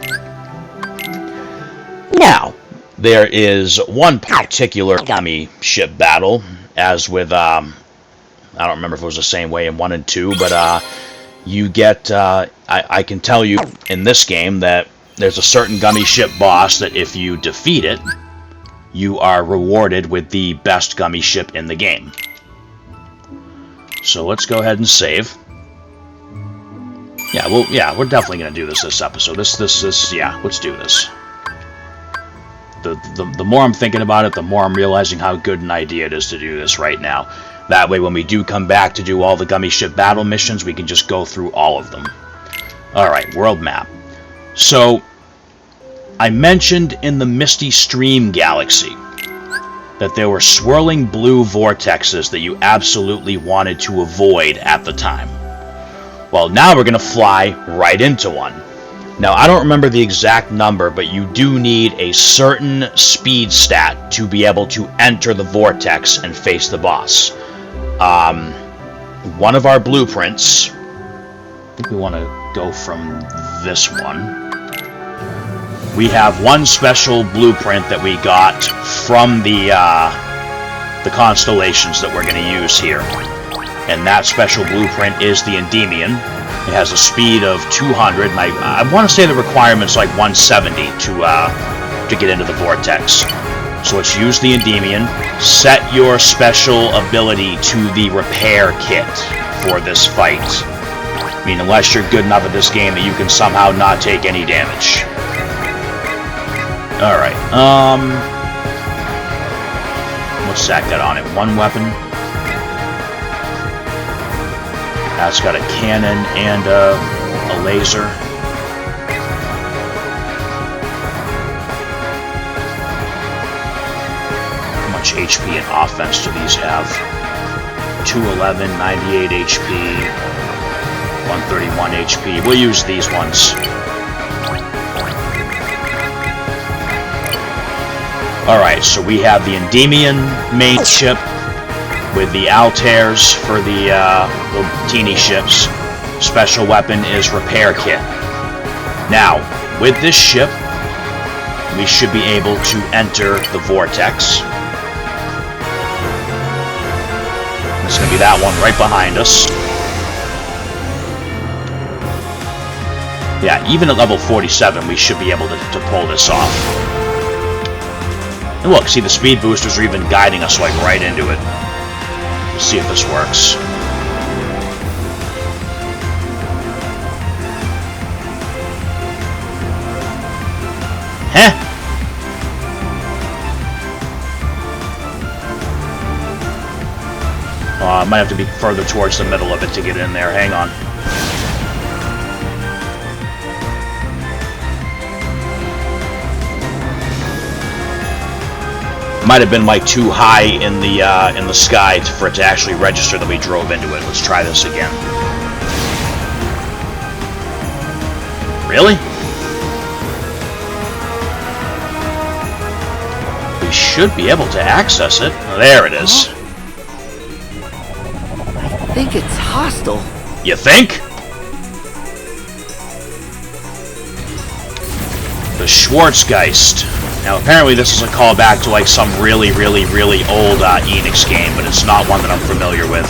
Now, there is one particular Gummy Ship battle, as with, I don't remember if it was the same way in 1 and 2, but, you get, I can tell you in this game that there's a certain Gummy Ship boss that if you defeat it, you are rewarded with the best Gummy Ship in the game. So let's go ahead and save. Yeah, we're definitely going to do this episode. Yeah, let's do this. The more I'm thinking about it, the more I'm realizing how good an idea it is to do this right now. That way, when we do come back to do all the Gummy Ship battle missions, we can just go through all of them. Alright, world map. So, I mentioned in the Misty Stream Galaxy that there were swirling blue vortexes that you absolutely wanted to avoid at the time. Well, now we're going to fly right into one. Now, I don't remember the exact number, but you do need a certain speed stat to be able to enter the vortex and face the boss. One of our blueprints, I think we want to go from this one. We have one special blueprint that we got from the constellations that we're going to use here. And that special blueprint is the Endymion. It has a speed of 200, and I want to say the requirement's like 170 to get into the vortex. So let's use the Endymion. Set your special ability to the repair kit for this fight. I mean, unless you're good enough at this game that you can somehow not take any damage. Alright, what's that got on it? One weapon? That's got a cannon and a laser. How much HP and offense do these have? 211, 98 HP, 131 HP. We'll use these ones. Alright, so we have the Endymion main ship with the Altairs for the little teeny ships. Special weapon is Repair Kit. Now, with this ship, we should be able to enter the Vortex. It's going to be that one right behind us. Yeah, even at level 47, we should be able to pull this off. And look, see, the speed boosters are even guiding us like right into it. Let's see if this works. Heh! I might have to be further towards the middle of it to get in there. Hang on. Might have been like too high in the sky for it to actually register that we drove into it. Let's try this again. Really? We should be able to access it. There it is. I think it's hostile. You think? The Schwarzgeist. Now, apparently this is a callback to like some really old Enix game, but it's not one that I'm familiar with.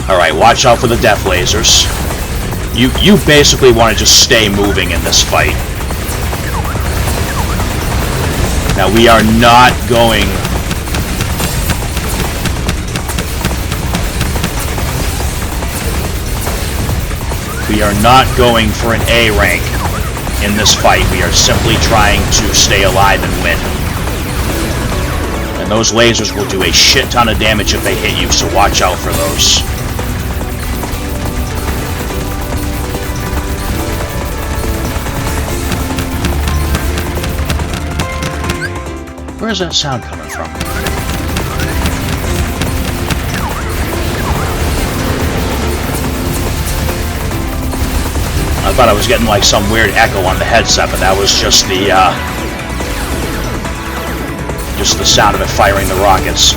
Alright, watch out for the death lasers. You basically want to just stay moving in this fight. Now, we are not going... We are not going for an A rank in this fight. We are simply trying to stay alive and win. And those lasers will do a shit ton of damage if they hit you, so watch out for those. Where's that sound coming from? I thought I was getting like some weird echo on the headset, but that was just the sound of it firing the rockets.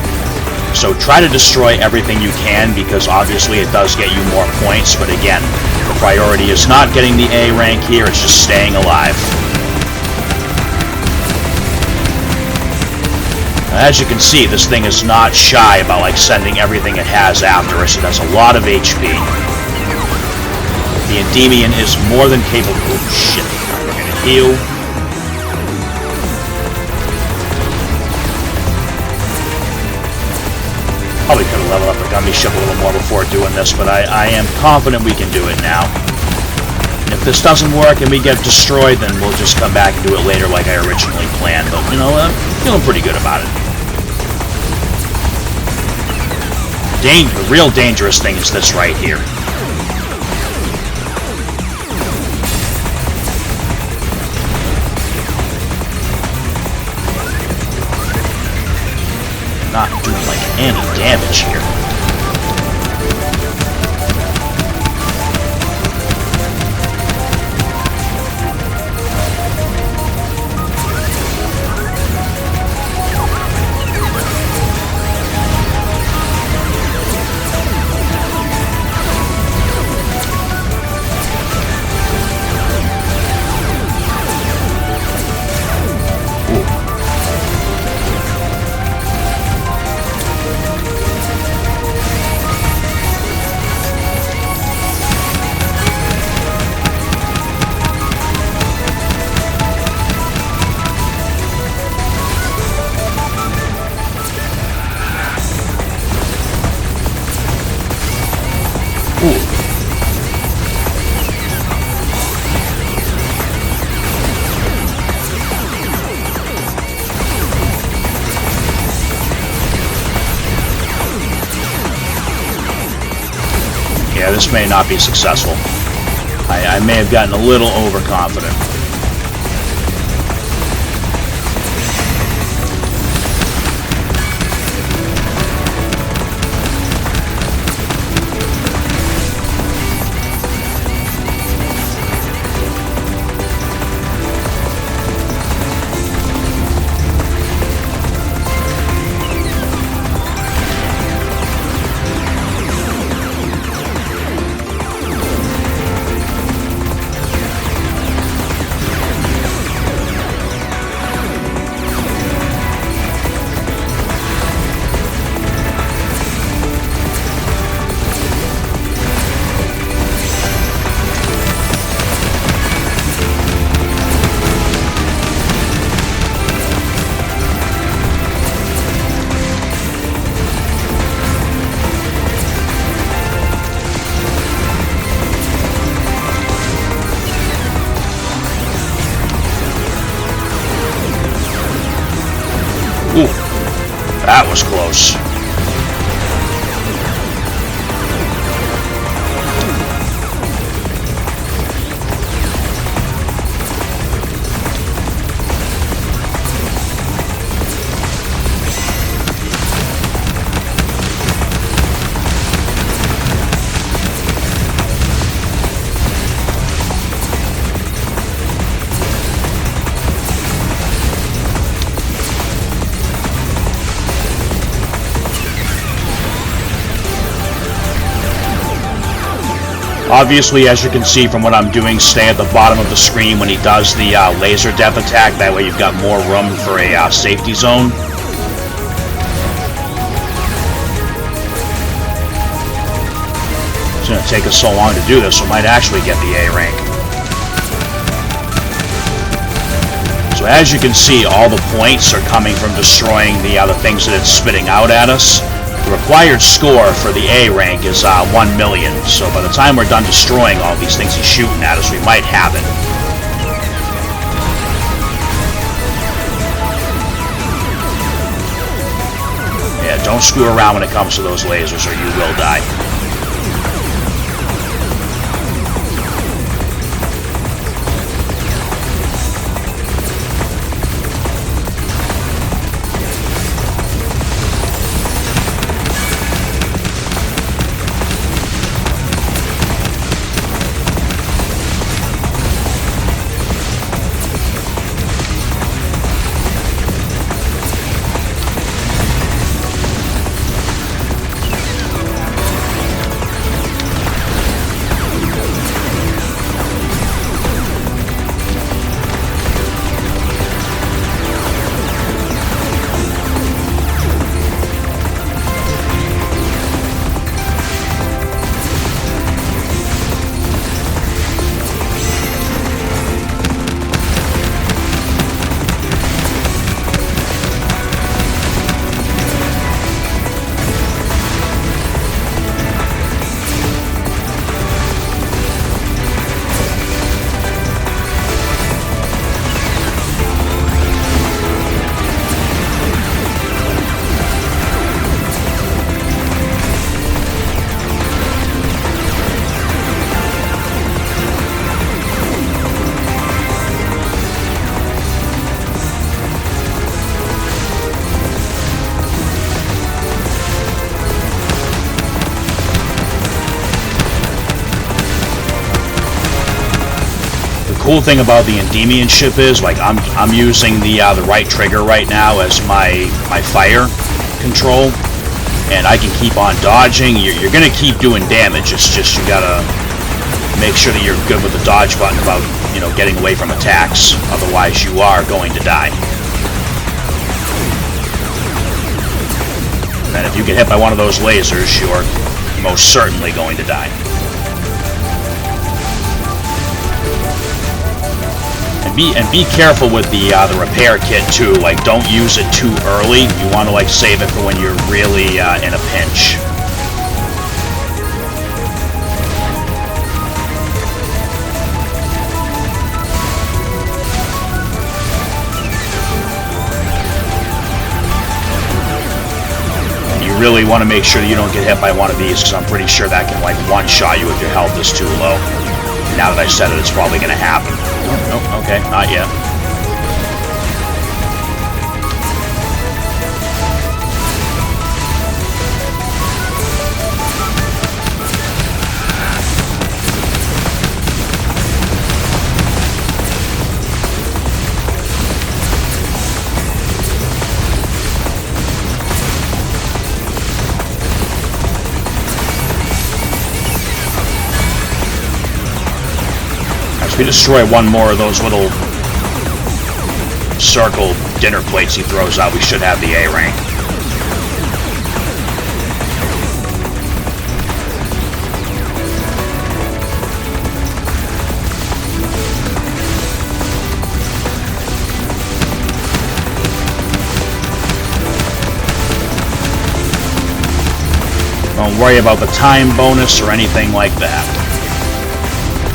So try to destroy everything you can, because obviously it does get you more points, but again, the priority is not getting the A rank here, it's just staying alive. Now, as you can see, this thing is not shy about like sending everything it has after us. It has a lot of HP. The Endymion is more than capable. Oh, shit. We're gonna heal. Probably could have leveled up the Gummy ship a little more before doing this, but I am confident we can do it now. And if this doesn't work and we get destroyed, then we'll just come back and do it later like I originally planned. But, you know, I'm feeling pretty good about it. The real dangerous thing is this right here. Not doing like any damage here. this may not be successful. I may have gotten a little overconfident. Ooh, that was close. Obviously, as you can see from what I'm doing, stay at the bottom of the screen when he does the laser depth attack. That way you've got more room for a safety zone. It's going to take us so long to do this, we might actually get the A rank. So as you can see, all the points are coming from destroying the things that it's spitting out at us. The required score for the A rank is 1 million, so by the time we're done destroying all these things he's shooting at us, we might have it. Yeah, don't screw around when it comes to those lasers or you will die. Cool thing about the Endymion ship is, like, I'm using the right trigger right now as my fire control, and I can keep on dodging. You're gonna keep doing damage. It's just you gotta make sure that you're good with the dodge button about, you know, getting away from attacks. Otherwise, you are going to die. And if you get hit by one of those lasers, you're most certainly going to die. And be careful with the repair kit too. Like, don't use it too early. You want to, like, save it for when you're really in a pinch. And you really want to make sure that you don't get hit by one of these, because I'm pretty sure that can, like, one-shot you if your health is too low. Now that I said it, it's probably going to happen. Oh, no, okay, not yet. If we destroy one more of those little circle dinner plates he throws out, we should have the A rank. Don't worry about the time bonus or anything like that.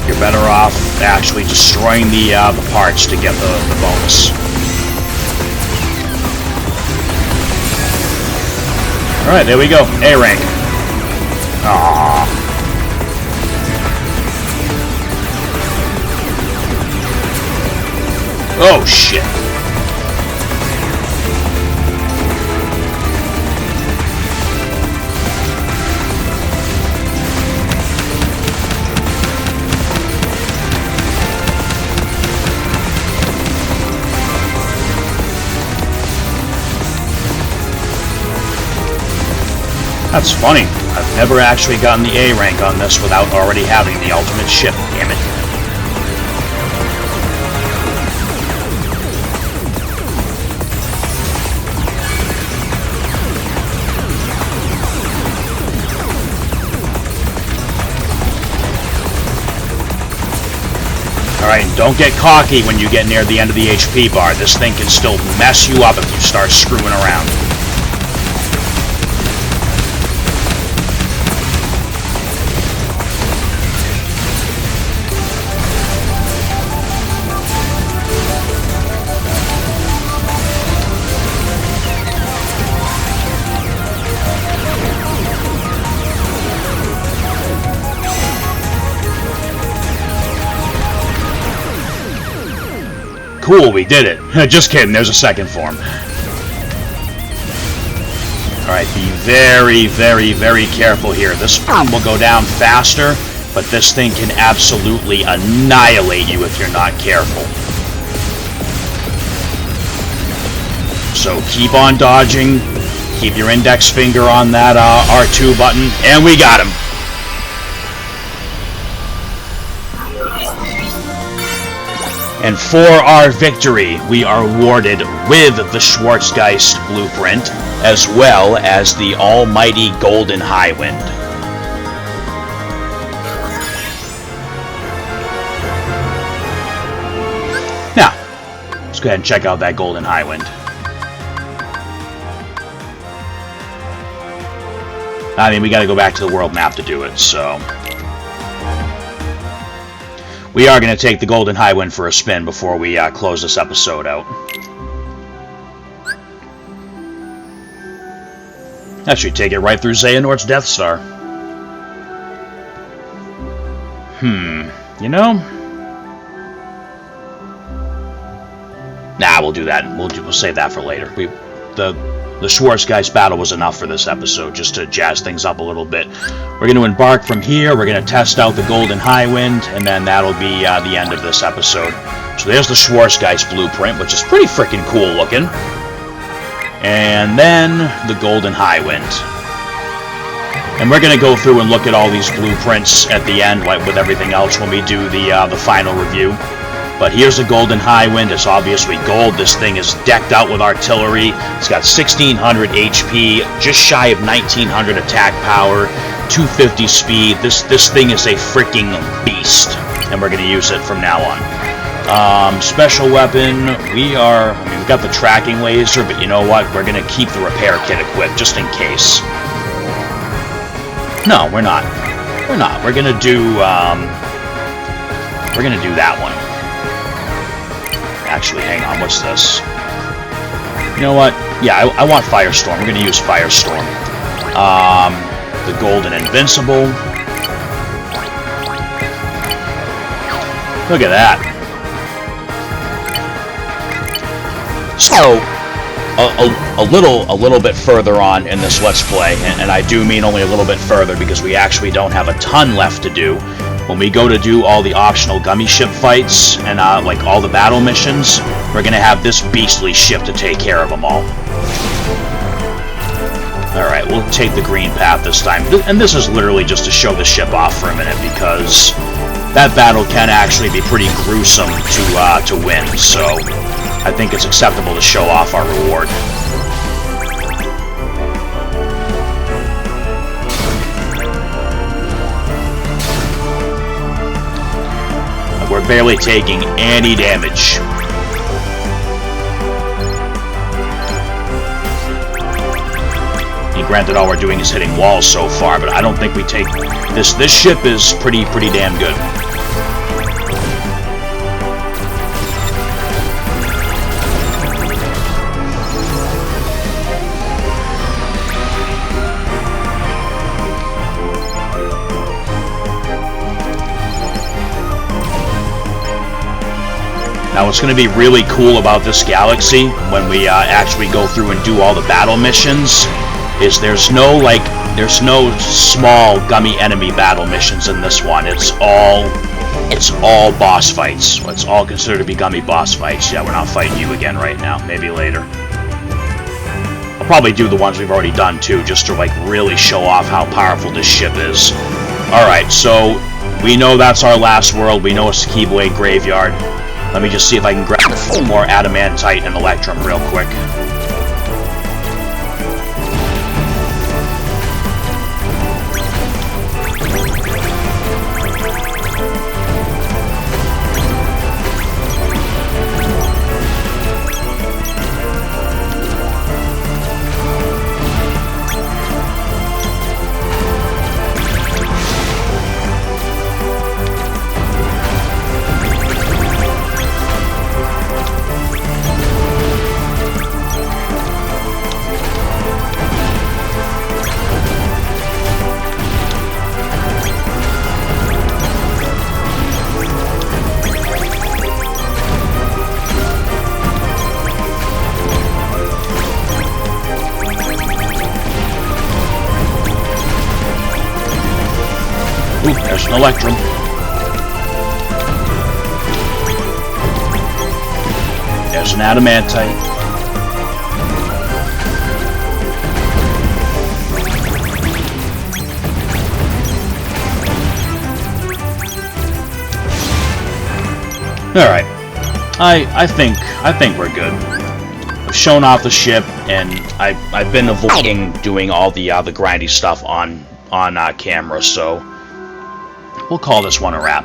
You're better off actually destroying the parts to get the bonus. Alright, there we go. A rank. Aww. Oh, shit. That's funny. I've never actually gotten the A rank on this without already having the ultimate ship, damn it. Alright, don't get cocky when you get near the end of the HP bar. This thing can still mess you up if you start screwing around. Cool, we did it. Just kidding, there's a second form. Alright, be very, very, very careful here. This form will go down faster, but this thing can absolutely annihilate you if you're not careful. So keep on dodging, keep your index finger on that R2 button, and we got him! And for our victory, we are awarded with the Schwarzgeist blueprint, as well as the almighty Golden Highwind. Now, let's go ahead and check out that Golden Highwind. I mean, we gotta go back to the world map to do it, so... We are going to take the Golden Highwind for a spin before we close this episode out. That should take it right through Xehanort's Death Star. You know? Nah, we'll do that. We'll save that for later. The Schwarzgeist battle was enough for this episode, just to jazz things up a little bit. We're going to embark from here, we're going to test out the Golden Highwind, and then that'll be the end of this episode. So there's the Schwarzgeist blueprint, which is pretty freaking cool looking. And then the Golden Highwind. And we're going to go through and look at all these blueprints at the end, like with everything else when we do the final review. But here's the Golden Highwind. It's obviously gold. This thing is decked out with artillery. It's got 1600 HP, just shy of 1900 attack power, 250 speed. This thing is a freaking beast, and we're going to use it from now on. Special weapon, we've got the tracking laser, but you know what? We're going to keep the repair kit equipped, just in case. No, we're not. We're not. We're going to do that one. Actually, hang on, what's this? You know what? Yeah, I want Firestorm. We're going to use Firestorm. The Golden Invincible. Look at that. So, a little bit further on in this Let's Play, and I do mean only a little bit further because we actually don't have a ton left to do. When we go to do all the optional gummy ship fights and like all the battle missions, we're gonna have this beastly ship to take care of them all. Alright, we'll take the green path this time. And this is literally just to show the ship off for a minute, because that battle can actually be pretty gruesome to win, so I think it's acceptable to show off our reward. We're barely taking any damage. And granted, all we're doing is hitting walls so far, but I don't think we take... This ship is pretty damn good. Now, what's going to be really cool about this galaxy, when we actually go through and do all the battle missions, is there's no small gummy enemy battle missions in this one. It's all boss fights. It's all considered to be gummy boss fights. Yeah, we're not fighting you again right now. Maybe later. I'll probably do the ones we've already done too, just to like really show off how powerful this ship is. All right, so we know that's our last world. We know it's the Keyblade Graveyard. Let me just see if I can grab a few more Adamantite and Electrum real quick. Ooh, there's an Electrum. There's an Adamantite. Alright. I think we're good. I've shown off the ship, and I've been avoiding doing all the grindy stuff on camera, so we'll call this one a wrap.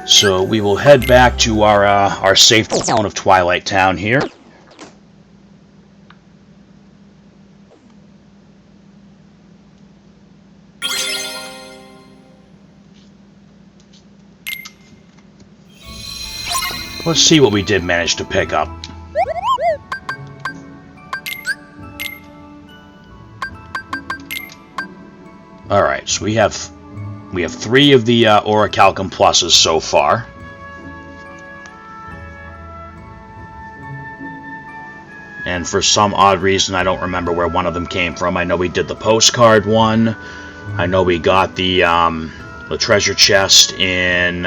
So we will head back to our safe town of Twilight Town here. Let's see what we did manage to pick up. Alright, so we have 3 of the Orichalcum Pluses so far. And for some odd reason, I don't remember where one of them came from. I know we did the postcard one. I know we got the treasure chest in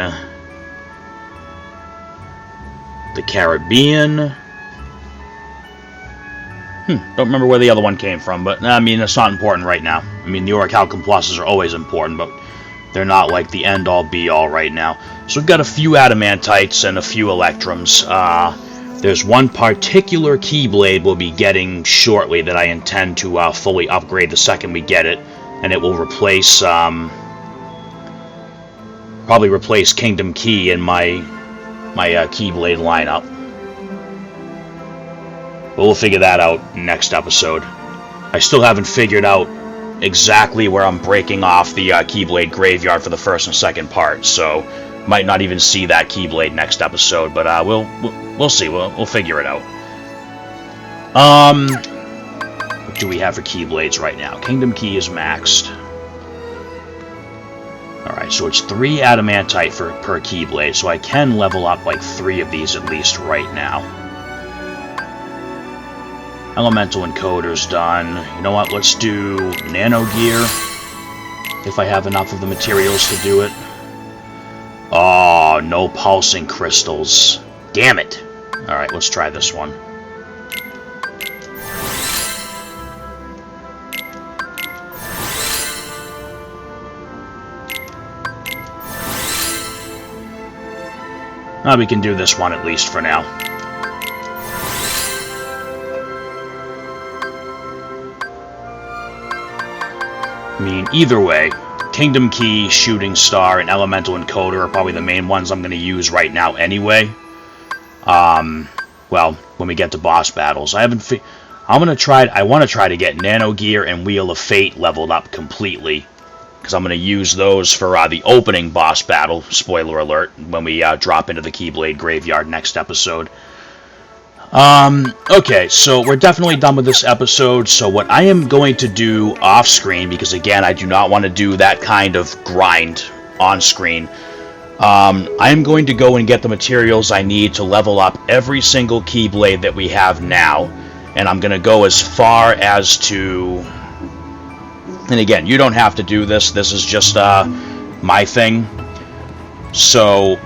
the Caribbean. Don't remember where the other one came from, but I mean, it's not important right now. I mean, the Orichalcum Pluses are always important, but they're not like the end-all be-all right now. So we've got a few Adamantites and a few Electrums. There's one particular Keyblade we'll be getting shortly that I intend to fully upgrade the second we get it, and it will replace, probably replace Kingdom Key in my Keyblade lineup. But we'll figure that out next episode. I still haven't figured out exactly where I'm breaking off the Keyblade Graveyard for the first and second part, so might not even see that Keyblade next episode, but we'll see. We'll figure it out. do we have for Keyblades right now? Kingdom Key is maxed. Alright, so it's 3 adamantite per Keyblade, so I can level up like 3 of these at least right now. Elemental Encoder's done. You know what, let's do Nano Gear, if I have enough of the materials to do it. Oh, no pulsing crystals. Damn it. Alright, let's try this one. We can do this one at least for now. I mean, either way, Kingdom Key, Shooting Star, and Elemental Encoder are probably the main ones I'm going to use right now anyway. Well, when we get to boss battles. I want to try to get Nano Gear and Wheel of Fate leveled up completely, because I'm going to use those for the opening boss battle, spoiler alert, when we drop into the Keyblade Graveyard next episode. Okay, so we're definitely done with this episode, so what I am going to do off-screen, because again, I do not want to do that kind of grind on-screen, I am going to go and get the materials I need to level up every single Keyblade that we have now, and I'm going to go as far as to... And again, you don't have to do this. This is just my thing. So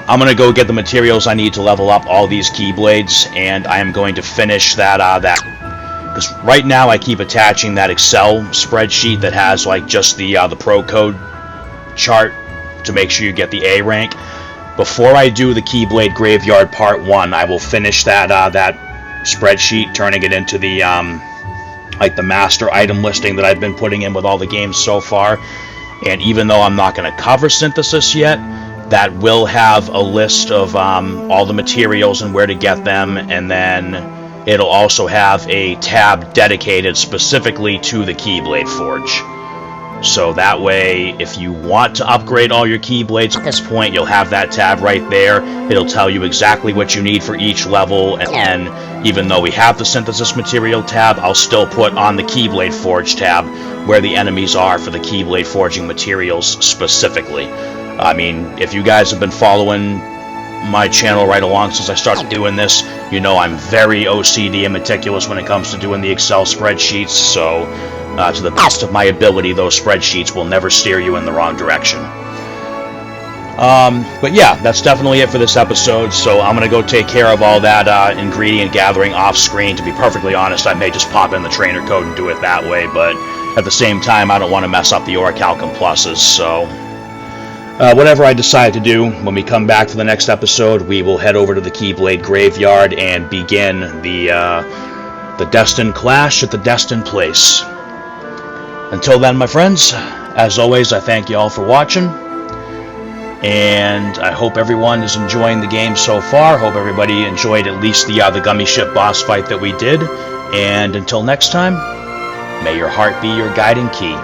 I'm going to go get the materials I need to level up all these Keyblades, and I am going to finish that. Because right now I keep attaching that Excel spreadsheet that has like just the pro code chart to make sure you get the A rank. Before I do the Keyblade Graveyard Part 1, I will finish that spreadsheet, turning it into the like the master item listing that I've been putting in with all the games so far. And even though I'm not going to cover synthesis yet, that will have a list of all the materials and where to get them, and then it'll also have a tab dedicated specifically to the Keyblade Forge. So that way, if you want to upgrade all your Keyblades at this point, you'll have that tab right there. It'll tell you exactly what you need for each level, and even though we have the Synthesis Material tab, I'll still put on the Keyblade Forge tab where the enemies are for the Keyblade Forging materials specifically. I mean, if you guys have been following my channel right along since I started doing this, you know I'm very OCD and meticulous when it comes to doing the Excel spreadsheets, so to the best of my ability, those spreadsheets will never steer you in the wrong direction. But yeah, that's definitely it for this episode, so I'm going to go take care of all that ingredient gathering off screen. To be perfectly honest, I may just pop in the trainer code and do it that way, but at the same time, I don't want to mess up the Orichalcum Pluses, so whatever I decide to do, when we come back to the next episode, we will head over to the Keyblade Graveyard and begin the Destined Clash at the Destined Place. Until then, my friends, as always, I thank you all for watching, and I hope everyone is enjoying the game so far. Hope everybody enjoyed at least the Gummy Ship boss fight that we did, and until next time, may your heart be your guiding key.